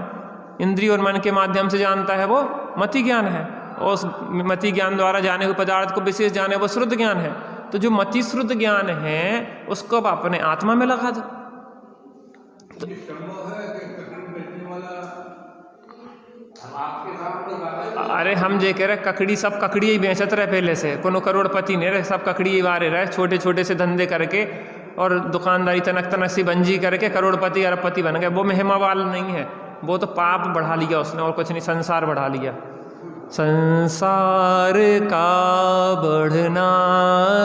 इंद्रिय और मन के माध्यम से जानता है, वो मति ज्ञान है। और उस मति ज्ञान द्वारा जाने हुए पदार्थ को विशेष जाने वो श्रुत ज्ञान है। तो जो मतिश्रुत ज्ञान है उसको अब अपने आत्मा में लगा दो। तो संभव है कि ककड़ी बेचने वाला आपके सामने अरे हम जे कह रहे ककड़ी, सब ककड़ी ही बेचत रहे पहले से, कोनो करोड़पति नहीं रहे, सब ककड़ी ही बारे रहे, छोटे छोटे से धंधे करके और दुकानदारी तनक तनक सी बंजी करके करोड़पति अरबपति बन गए। वो महिमा वाला नहीं है, वो तो पाप बढ़ा लिया उसने और कुछ नहीं, संसार बढ़ा लिया। संसार का बढ़ना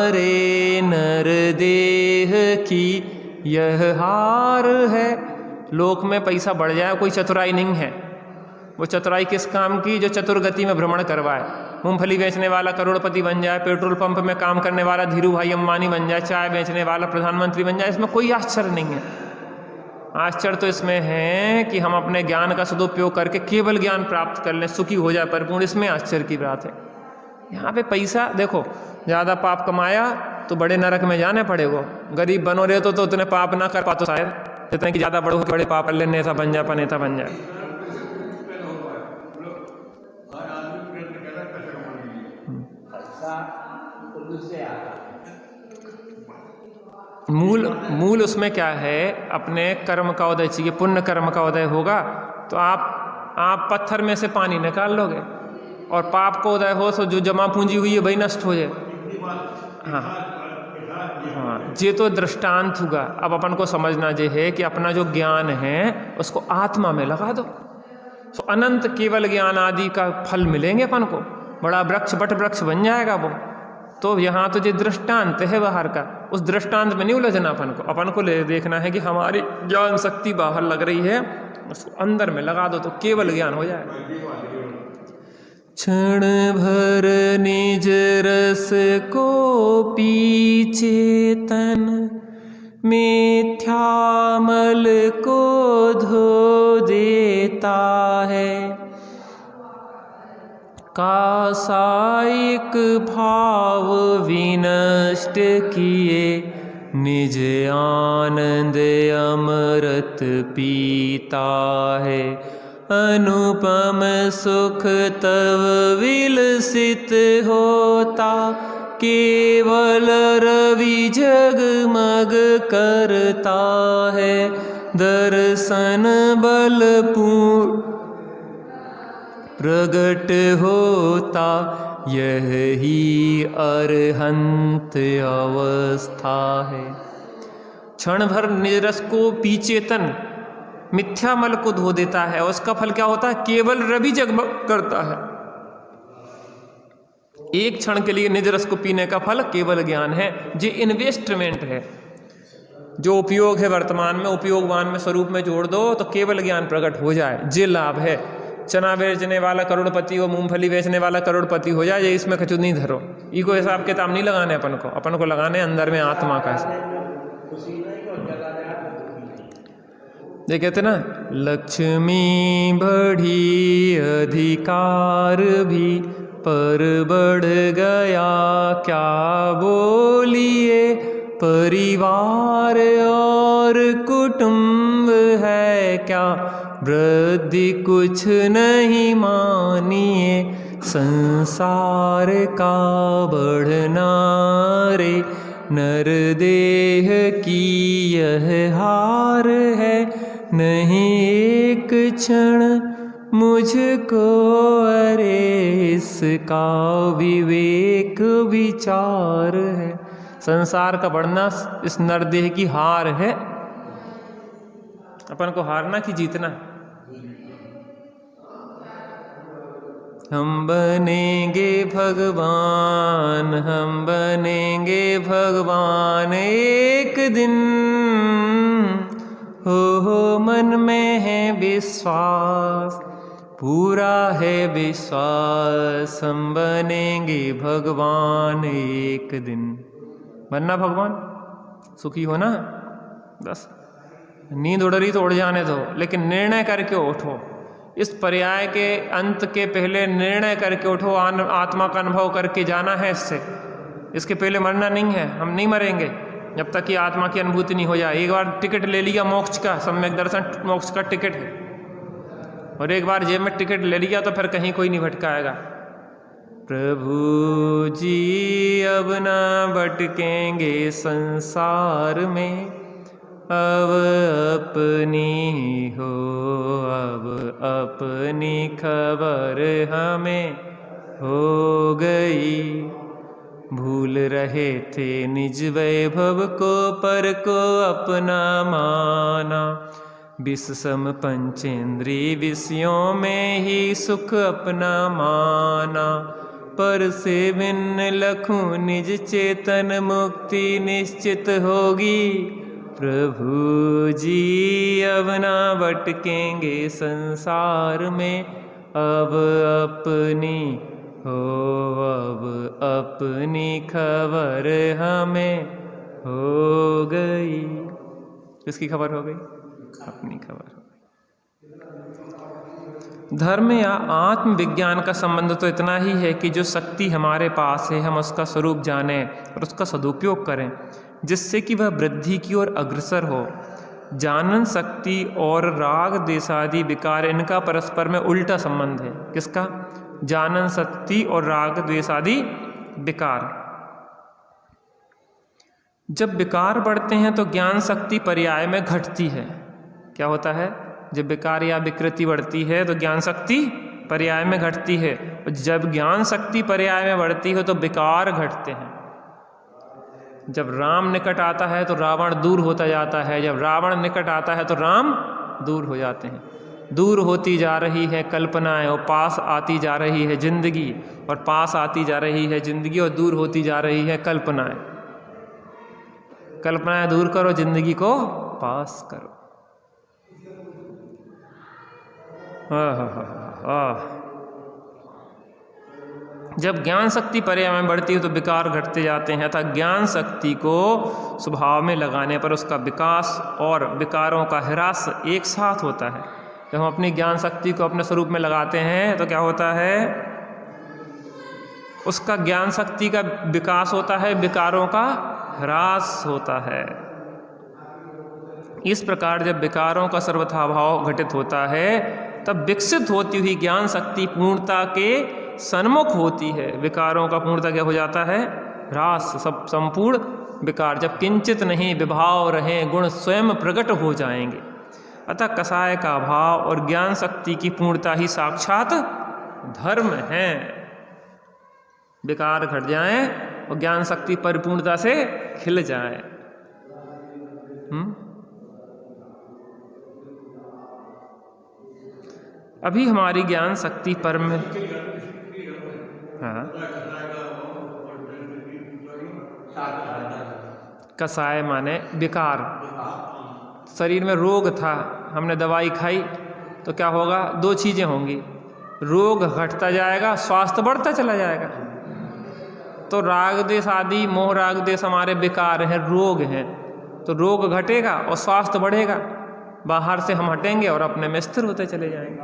रे नर देह की यह हार है। लोक में पैसा बढ़ जाए कोई चतुराई नहीं है। वो चतुराई किस काम की, जो चतुर्गति में भ्रमण करवाए। मूंगफली बेचने वाला करोड़पति बन जाए, पेट्रोल पंप में काम करने वाला धीरू भाई अंबानी बन जाए, चाय बेचने वाला प्रधानमंत्री बन जाए, इसमें कोई आश्चर्य नहीं है। आश्चर्य तो इसमें है कि हम अपने ज्ञान का सदुपयोग करके केवल ज्ञान प्राप्त कर लें, सुखी हो जाए परिपूर्ण, इसमें आश्चर्य की बात है। यहाँ पे पैसा देखो, ज़्यादा पाप कमाया तो बड़े नरक में जाने पड़ेगा, गरीब बनो रहे तो उतने पाप ना कर पाते शायद, जितने कि ज़्यादा बड़े बड़े पाप कर ले, नेता बन जाए, नेता बन जाए। हर आदमी प्रयत्न कर रहा है पैसा कमाने के लिए। पैसा उससे आता है। मूल उसमें क्या है, अपने कर्म का उदय चाहिए। पुण्य कर्म का उदय होगा तो आप पत्थर में से पानी निकाल लोगे, और पाप को उदय हो तो जो जमा पूंजी हुई है वही नष्ट हो जाए। हाँ हाँ, ये तो दृष्टांत हुआ। अब अपन को समझना ये है कि अपना जो ज्ञान है उसको आत्मा में लगा दो, तो अनंत केवल ज्ञान आदि का फल मिलेंगे अपन को, बड़ा वृक्ष बट वृक्ष बन जाएगा वो। तो यहाँ तो जो दृष्टांत है बाहर का, उस दृष्टांत में नहीं उलझना अपन को ले देखना है कि हमारी ज्ञान शक्ति बाहर लग रही है, उसको अंदर में लगा दो तो केवल ज्ञान हो जाएगा। क्षण भर निज रस को पी चेतन, मिथ्यामल को धो देता है। कासायिक भाव विनष्ट किए, निज आनंद अमृत पीता है। अनुपम सुख तव विलसित होता, केवल रवि जगमग करता है। दर्शन बलपूर्ण प्रगट होता, यही अरहंत अवस्था है। क्षण भर निरस को पी चेतन, मिथ्या मल को धो देता है, उसका फल क्या होता है, केवल रवि जगमग करता है। एक क्षण के लिए निज रस को पीने का फल केवल ज्ञान है। जे इन्वेस्टमेंट है, जो उपयोग है वर्तमान में, उपयोगवान में स्वरूप में जोड़ दो तो केवल ज्ञान प्रकट हो जाए। जे लाभ है, चना बेचने वाला करोड़पति हो, मूंगफली बेचने वाला करोड़पति हो जाए, ये इसमें कछु नहीं धरो। इको हिसाब किताब नहीं लगाने अपन को लगाने अंदर में आत्मा का। ये कहते ना, लक्ष्मी बढ़ी अधिकार भी, पर बढ़ गया क्या बोलिए। परिवार और कुटुंब है क्या, वृद्धि कुछ नहीं मानिए। संसार का बढ़ना रे नर देह की यह हार है। नहीं एक क्षण मुझको अरे इसका विवेक विचार है। संसार का बढ़ना इस नरदेह की हार है। अपन को हारना कि जीतना। हम बनेंगे भगवान, हम बनेंगे भगवान एक दिन। हो मन में है विश्वास, पूरा है विश्वास, हम बनेंगे भगवान एक दिन। बनना भगवान, सुखी हो ना। बस नींद उड़ रही तो उड़ जाने दो, लेकिन निर्णय करके उठो। इस पर्याय के अंत के पहले निर्णय करके उठो, आत्मा का अनुभव करके जाना है इससे। इसके पहले मरना नहीं है, हम नहीं मरेंगे जब तक कि आत्मा की अनुभूति नहीं हो जाए। एक बार टिकट ले लिया मोक्ष का, सम्यक दर्शन मोक्ष का टिकट है, और एक बार जेब में टिकट ले लिया तो फिर कहीं कोई नहीं भटकाएगा। प्रभु जी अब ना भटकेंगे संसार में, अब अपनी हो, अब अपनी खबर हमें हो गई। भूल रहे थे निज वैभव को, पर को अपना माना। विष सम पंचेंद्रिय विषयों में ही सुख अपना माना। पर से भिन्न लखूं निज चेतन, मुक्ति निश्चित होगी। प्रभु जी अब ना भटकेंगे संसार में, अब अपनी हो, अब अपनी खबर हमें हो गई। किसकी खबर हो गई? अपनी खबर हो गई। धर्म या आत्मविज्ञान का संबंध तो इतना ही है कि जो शक्ति हमारे पास है हम उसका स्वरूप जानें और उसका सदुपयोग करें, जिससे कि वह वृद्धि की ओर अग्रसर हो। जानन शक्ति और राग देशादि विकार, इनका परस्पर में उल्टा संबंध है। किसका? जानन शक्ति और राग द्वेषादि विकार। जब विकार बढ़ते हैं तो ज्ञान शक्ति पर्याय में घटती है। क्या होता है? जब विकार या विकृति बढ़ती है तो ज्ञान शक्ति पर्याय में घटती है, और जब ज्ञान शक्ति पर्याय में बढ़ती है तो विकार घटते हैं। जब राम निकट आता है तो रावण दूर होता जाता है, जब रावण निकट आता है तो राम दूर हो जाते हैं। दूर होती जा रही है कल्पनाएं और पास आती जा रही है जिंदगी, और पास आती जा रही है जिंदगी और दूर होती जा रही है कल्पनाएं। कल्पनाएं दूर करो, जिंदगी को पास करो। जब ज्ञान शक्ति पर्याय में बढ़ती है तो विकार घटते जाते हैं, अतः ज्ञान शक्ति को स्वभाव में लगाने पर उसका विकास और विकारों का ह्रास एक साथ होता है। जब हम अपनी ज्ञान शक्ति को अपने स्वरूप में लगाते हैं तो क्या होता है? उसका ज्ञान शक्ति का विकास होता है, विकारों का ह्रास होता है। इस प्रकार जब विकारों का सर्वथा भाव घटित होता है तब विकसित होती हुई ज्ञान शक्ति पूर्णता के सन्मुख होती है। विकारों का पूर्णता क्या हो जाता है? ह्रास। सब संपूर्ण विकार जब किंचित नहीं विभाव रहे, गुण स्वयं प्रकट हो जाएंगे। अतः कषाय का भाव और ज्ञान शक्ति की पूर्णता ही साक्षात धर्म है। विकार घट जाए और ज्ञान शक्ति परिपूर्णता से खिल जाए। अभी हमारी ज्ञान शक्ति पर में कषाय माने विकार। शरीर में रोग था, हमने दवाई खाई तो क्या होगा? दो चीजें होंगी, रोग घटता जाएगा, स्वास्थ्य बढ़ता चला जाएगा। तो राग देश आदि मोह राग देश हमारे विकार हैं, रोग हैं, तो रोग घटेगा और स्वास्थ्य बढ़ेगा। बाहर से हम हटेंगे और अपने में स्थिर होते चले जाएंगे।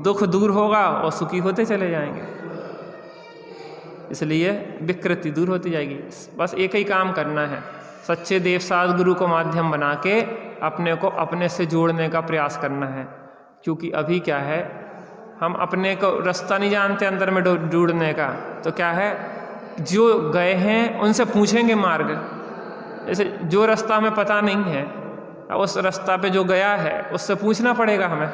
दुख दूर होगा और सुखी होते चले जाएंगे। इसलिए विकृति दूर होती जाएगी। बस एक ही काम करना है, सच्चे देवसाद गुरु को माध्यम बना के अपने को अपने से जोड़ने का प्रयास करना है। क्योंकि अभी क्या है, हम अपने को रास्ता नहीं जानते अंदर में जुड़ने का। तो क्या है, जो गए हैं उनसे पूछेंगे मार्ग। जैसे जो रास्ता हमें पता नहीं है, उस रास्ता पे जो गया है उससे पूछना पड़ेगा हमें।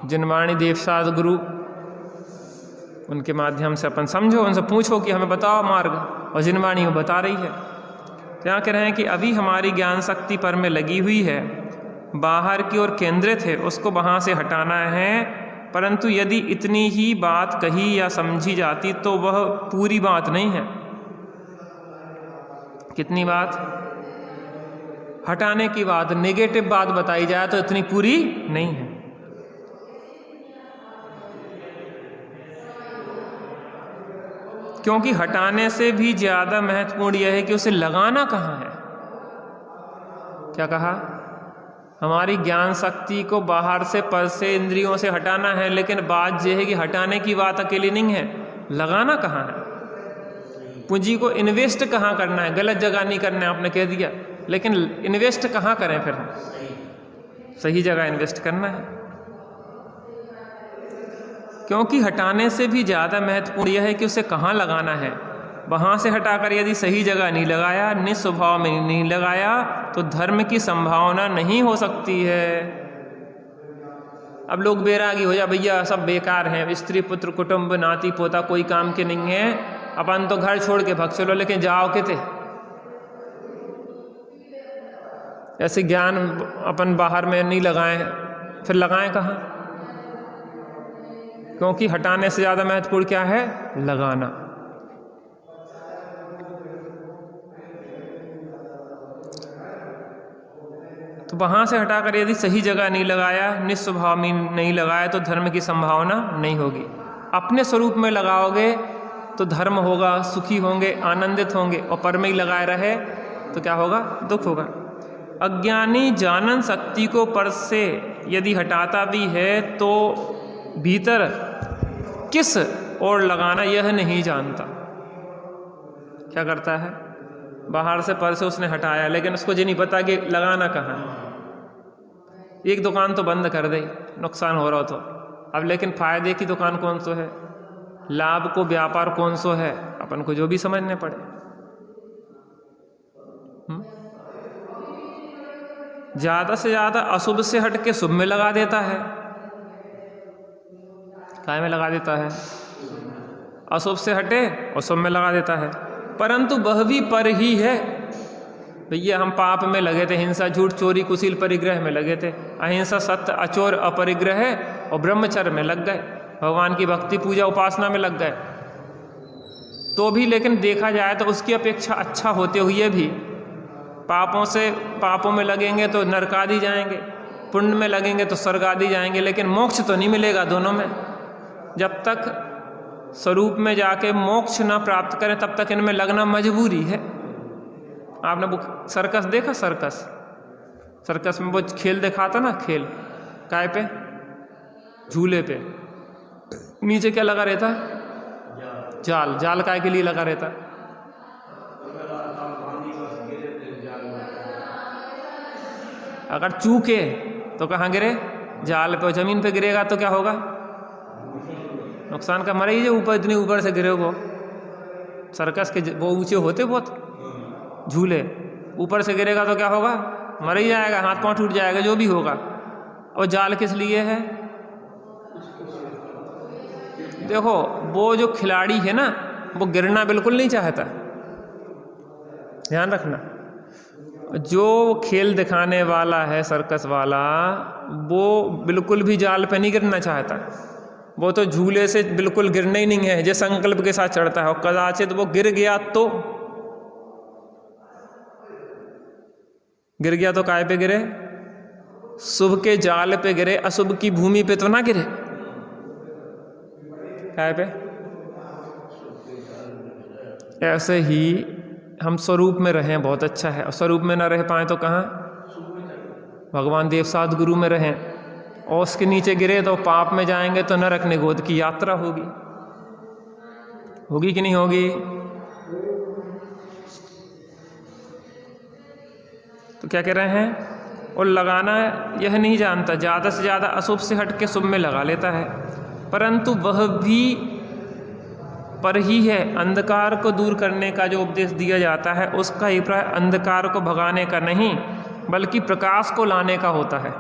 जिनवाणी देवसाद गुरु, उनके माध्यम से अपन समझो, उनसे पूछो कि हमें बताओ मार्ग, और जिनवाणी वो बता रही है। तो यहाँ कह रहे हैं कि अभी हमारी ज्ञान शक्ति पर में लगी हुई है, बाहर की ओर केंद्रित है, उसको वहाँ से हटाना है। परंतु यदि इतनी ही बात कही या समझी जाती तो वह पूरी बात नहीं है। कितनी बात? हटाने की बात, नेगेटिव बात बताई जाए तो इतनी पूरी नहीं है। क्योंकि हटाने से भी ज्यादा महत्वपूर्ण यह है कि उसे लगाना कहाँ है। क्या कहा? हमारी ज्ञान शक्ति को बाहर से, पर से, इंद्रियों से हटाना है, लेकिन बात यह है कि हटाने की बात अकेली नहीं है, लगाना कहाँ है। पूंजी को इन्वेस्ट कहाँ करना है? गलत जगह नहीं करना है, आपने कह दिया, लेकिन इन्वेस्ट कहाँ करें फिर हम? सही जगह इन्वेस्ट करना है। क्योंकि हटाने से भी ज़्यादा महत्वपूर्ण यह है कि उसे कहाँ लगाना है। वहाँ से हटाकर यदि सही जगह नहीं लगाया, निस्वभाव में नहीं लगाया, तो धर्म की संभावना नहीं हो सकती है। अब लोग बैरागी हो जा, भैया सब बेकार हैं, स्त्री पुत्र कुटुंब नाती पोता कोई काम के नहीं है, अपन तो घर छोड़ के भाग चलो, लेकिन जाओ किते? ऐसे ज्ञान अपन बाहर में नहीं लगाएं, फिर लगाएं कहाँ? क्योंकि हटाने से ज़्यादा महत्वपूर्ण क्या है? लगाना। तो वहाँ से हटाकर यदि सही जगह नहीं लगाया, निस्वभाव में नहीं लगाया, तो धर्म की संभावना नहीं होगी। अपने स्वरूप में लगाओगे तो धर्म होगा, सुखी होंगे, आनंदित होंगे, और पर में ही लगाए रहे तो क्या होगा? दुख होगा। अज्ञानी जानन शक्ति को पर से यदि हटाता भी है तो भीतर किस ओर लगाना यह नहीं जानता। क्या करता है? बाहर से पर से उसने हटाया, लेकिन उसको ये नहीं पता कि लगाना कहाँ है। एक दुकान तो बंद कर दे, नुकसान हो रहा तो अब, लेकिन फायदे की दुकान कौन सो है, लाभ को व्यापार कौन सो है, अपन को जो भी समझने पड़े। ज्यादा से ज्यादा अशुभ से हट के शुभ में लगा देता है। काय में लगा देता है? अशुभ से हटे और शुभ में लगा देता है। परंतु वह भी पर ही है। भैया हम पाप में लगे थे, हिंसा झूठ चोरी कुशील परिग्रह में लगे थे, अहिंसा सत्य अचोर अपरिग्रह और ब्रह्मचर्य में लग गए, भगवान की भक्ति पूजा उपासना में लग गए। तो भी लेकिन देखा जाए तो उसकी अपेक्षा अच्छा होते हुए भी पापों में लगेंगे तो नरक आदि जाएंगे, पुण्य में लगेंगे तो स्वर्ग आदि जाएंगे, लेकिन मोक्ष तो नहीं मिलेगा दोनों में। जब तक स्वरूप में जाके मोक्ष ना प्राप्त करें तब तक इनमें लगना मजबूरी है। आपने वो सर्कस देखा? सर्कस में वो खेल दिखाता ना, खेल काय पे? झूले पे। नीचे क्या लगा रहता? जाल। जाल काय के लिए लगा रहता? अगर चूके तो कहाँ गिरे? जाल पे। जमीन पे गिरेगा तो क्या होगा? नुकसान का मर ही जो ऊपर, इतनी ऊपर से गिरे वो। सर्कस के वो ऊंचे होते बहुत झूले, ऊपर से गिरेगा तो क्या होगा? मर ही जाएगा, हाथ पांव टूट जाएगा, जो भी होगा। और जाल किस लिए है? देखो वो जो खिलाड़ी है ना, वो गिरना बिल्कुल नहीं चाहता, ध्यान रखना। जो खेल दिखाने वाला है सर्कस वाला, वो बिल्कुल भी जाल पे नहीं गिरना चाहता। वो तो झूले से बिल्कुल गिरना ही नहीं है, जो संकल्प के साथ चढ़ता है। और कदाचित वो गिर गया तो काय पे गिरे? शुभ के जाल पे गिरे, अशुभ की भूमि पे तो ना गिरे। काय पे? ऐसे ही हम स्वरूप में रहें बहुत अच्छा है, और स्वरूप में ना रह पाए तो कहाँ? भगवान देव साध गुरु में रहें, और उसके नीचे गिरे तो पाप में जाएंगे तो नरक निगोद की यात्रा होगी कि नहीं होगी? तो क्या कह रहे हैं? और लगाना यह नहीं जानता, ज़्यादा से ज़्यादा अशुभ से हट के शुभ में लगा लेता है। परंतु वह भी पर ही है। अंधकार को दूर करने का जो उपदेश दिया जाता है, उसका अभिप्राय अंधकार को भगाने का नहीं, बल्कि प्रकाश को लाने का होता है।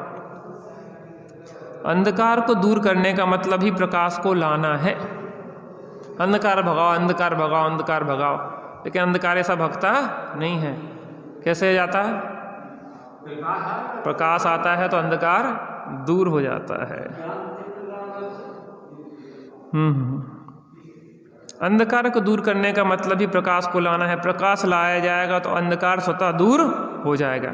अंधकार को दूर करने का मतलब ही प्रकाश को लाना है। अंधकार भगाओ, अंधकार भगाओ, अंधकार भगाओ, लेकिन अंधकार ऐसा भगता नहीं है। कैसे जाता है? प्रकाश आता है तो अंधकार दूर हो जाता है। अंधकार को दूर करने का मतलब ही प्रकाश को लाना है। प्रकाश लाया जाएगा तो अंधकार स्वतः दूर हो जाएगा।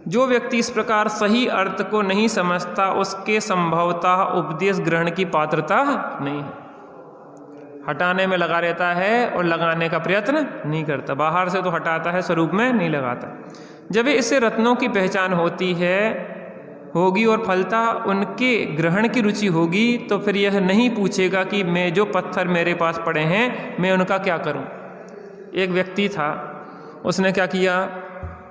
जो व्यक्ति इस प्रकार सही अर्थ को नहीं समझता उसके संभवतः उपदेश ग्रहण की पात्रता नहीं है। हटाने में लगा रहता है और लगाने का प्रयत्न नहीं करता। बाहर से तो हटाता है, स्वरूप में नहीं लगाता। जब इससे रत्नों की पहचान होगी और फलता उनके ग्रहण की रुचि होगी तो फिर यह नहीं पूछेगा कि मैं जो पत्थर मेरे पास पड़े हैं मैं उनका क्या करूं। एक व्यक्ति था, उसने क्या किया,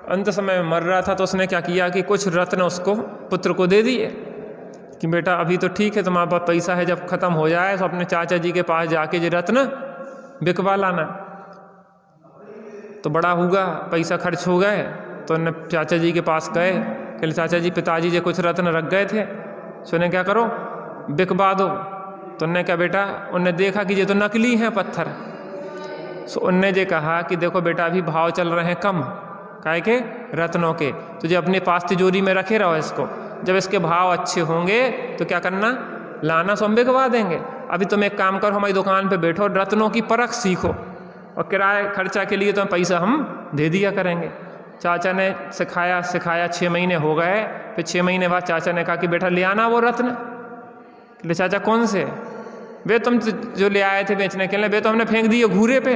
अंत समय में मर रहा था तो उसने क्या किया कि कुछ रत्न उसको पुत्र को दे दिए कि बेटा अभी तो ठीक है तुम्हारे पास पैसा है, जब खत्म हो जाए तो अपने चाचा जी के पास जाके जो रत्न बिकवा लाना। तो बड़ा हुआ, पैसा खर्च हो गए तो उन्हें चाचा जी के पास गए कि चाचा जी पिताजी जो कुछ रत्न रख गए थे सुने क्या करो बिकवा दो। तो उनने क्या बेटा, उनने देखा कि ये तो नकली हैं पत्थर। सो उनने जे कहा कि देखो बेटा अभी भाव चल रहे हैं कम काहे के रत्नों के, तुझे अपने पास तिजोरी में रखे रहो इसको, जब इसके भाव अच्छे होंगे तो क्या करना लाना, सो हम बिकवा देंगे। अभी तुम एक काम करो, हमारी दुकान पे बैठो, रत्नों की परख सीखो और किराए खर्चा के लिए तुम्हें पैसा हम दे दिया करेंगे। चाचा ने सिखाया 6 महीने हो गए। फिर 6 महीने बाद चाचा ने कहा कि बेटा ले आना वो रत्न। ले चाचा कौन से? वे तुम जो ले आए थे बेचने के लिए, वे तो हमने फेंक दिए घूरे पे।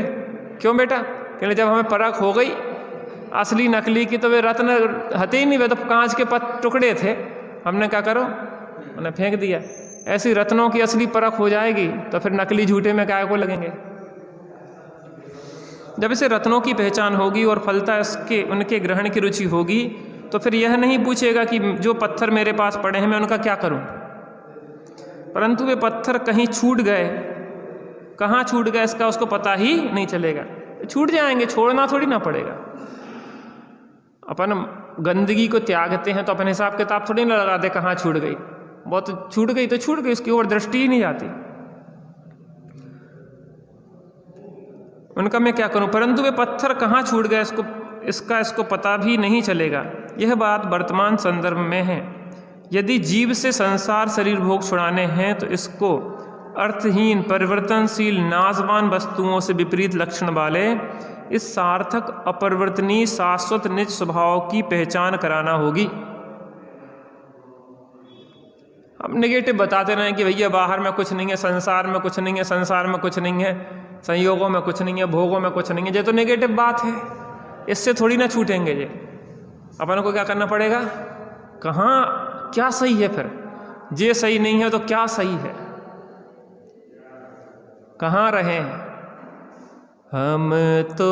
क्यों बेटा? कहले जब हमें परख हो गई असली नकली की तो वे रत्न हते ही नहीं, वे तो कांच के टुकड़े थे, हमने क्या करो उन्हें फेंक दिया। ऐसी रत्नों की असली परख हो जाएगी तो फिर नकली झूठे में काय को लगेंगे। जब इसे रत्नों की पहचान होगी और फलता इसके उनके ग्रहण की रुचि होगी तो फिर यह नहीं पूछेगा कि जो पत्थर मेरे पास पड़े हैं मैं उनका क्या करूं। परंतु वे पत्थर कहीं छूट गए, कहाँ छूट गए इसका उसको पता ही नहीं चलेगा। छूट जाएंगे, छोड़ना थोड़ी ना पड़ेगा। अपन गंदगी को त्यागते हैं तो अपन हिसाब किताब थोड़ी ना लगाते कहाँ छूट गई, बहुत छूट गई तो छूट गई, उसकी ओर दृष्टि ही नहीं जाती। उनका मैं क्या करूं, परंतु वे पत्थर कहाँ छूट गए इसको पता भी नहीं चलेगा। यह बात वर्तमान संदर्भ में है। यदि जीव से संसार शरीर भोग छुड़ाने हैं तो इसको अर्थहीन परिवर्तनशील नाशवान वस्तुओं से विपरीत लक्षण वाले इस सार्थक अपरिवर्तनीय शाश्वत निज स्वभाव की पहचान कराना होगी। हम नेगेटिव बताते रहे कि भैया बाहर में कुछ नहीं है, संसार में कुछ नहीं है, संसार में कुछ नहीं है, संयोगों में कुछ नहीं है, भोगों में कुछ नहीं है, ये तो नेगेटिव बात है, इससे थोड़ी ना छूटेंगे। ये अपन को क्या करना पड़ेगा, कहाँ क्या सही है, फिर ये सही नहीं है तो क्या सही है, कहाँ रहें। हम तो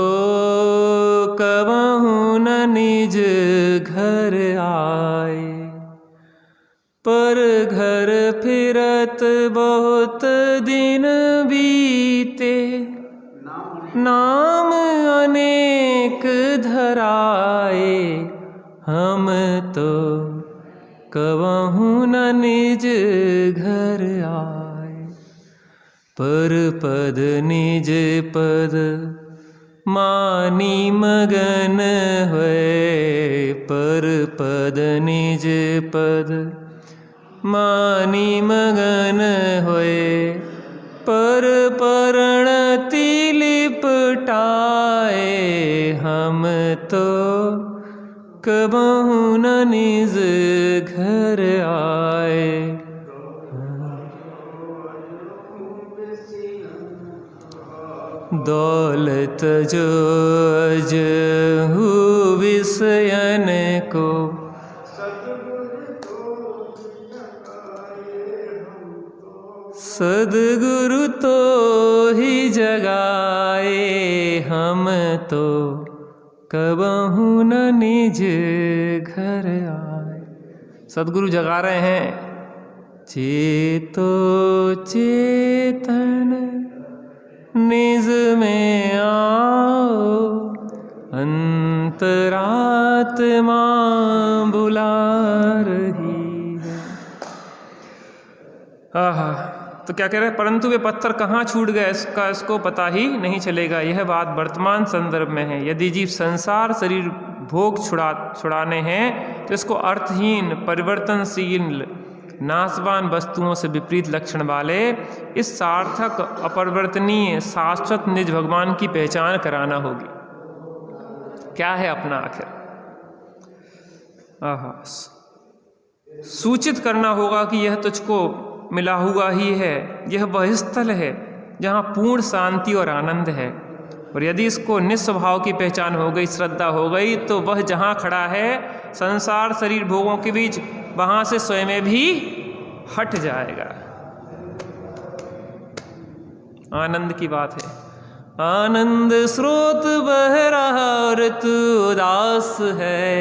कबहु न निज घर आए, पर घर फिरत बहुत दिन बीते, नाम अनेक धराए। हम तो कबहु न निज घर आए, पर पद निज पद मानी मगन हुए, पर पद निज पद मानी मगन होए, पर परिणति लिपटाए। हम तो कबहु न निज घर आए। दौलत जो अजहु विषयन को, सद्गुरु तो ही जगाए। हम तो कबहु न निज घर आए। सद्गुरु जगा रहे हैं, चेतो चेतन निज में आओ, अंतरात्मा बुला रही है। आहा, तो क्या कह रहे हैं, परंतु वे पत्थर कहाँ छूट गए इसको पता ही नहीं चलेगा। यह बात वर्तमान संदर्भ में है। यदि जीव संसार शरीर भोग छुड़ाने हैं तो इसको अर्थहीन परिवर्तनशील नाशवान वस्तुओं से विपरीत लक्षण वाले इस सार्थक अपरिवर्तनीय शाश्वत निज भगवान की पहचान कराना होगी। क्या है अपना आखिर? सूचित करना होगा कि यह तुझको मिला हुआ ही है, यह वह स्थल है जहाँ पूर्ण शांति और आनंद है। और यदि इसको निस्वभाव की पहचान हो गई, श्रद्धा हो गई, तो वह जहाँ खड़ा है संसार शरीर भोगों के बीच, वहाँ से स्वयं भी हट जाएगा। आनंद की बात है। आनंद स्रोत बह रहा और तू उदास है,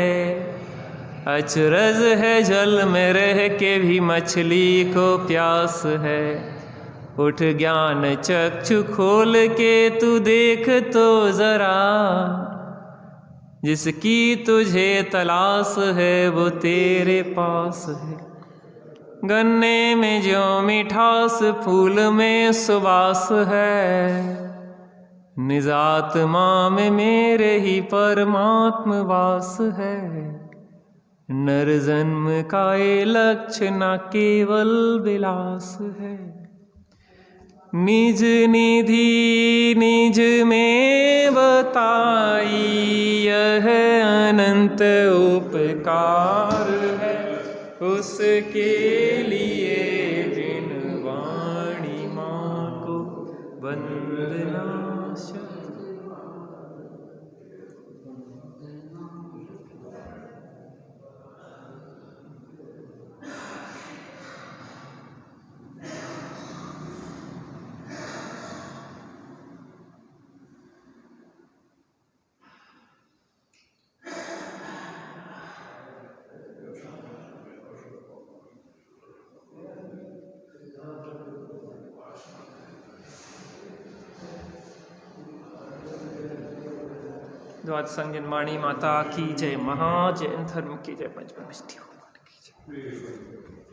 अचरज है जल में रह के भी मछली को प्यास है। उठ ज्ञान चक्षु खोल के तू देख तो जरा, जिसकी तुझे तलाश है वो तेरे पास है। गन्ने में जो मिठास फूल में सुवास है, निज आत्मा में मेरे ही परमात्म वास है। नर जन्म का ये लक्ष्य न केवल विलास है, निज निधि निज में बताई यह अनंत उपकार है। उसके लिए जिन वाणी माँ को वंदना द्वादश संज्ञन वाणी माता की जय, महाजय, धर्म की जय, पंचम की जय।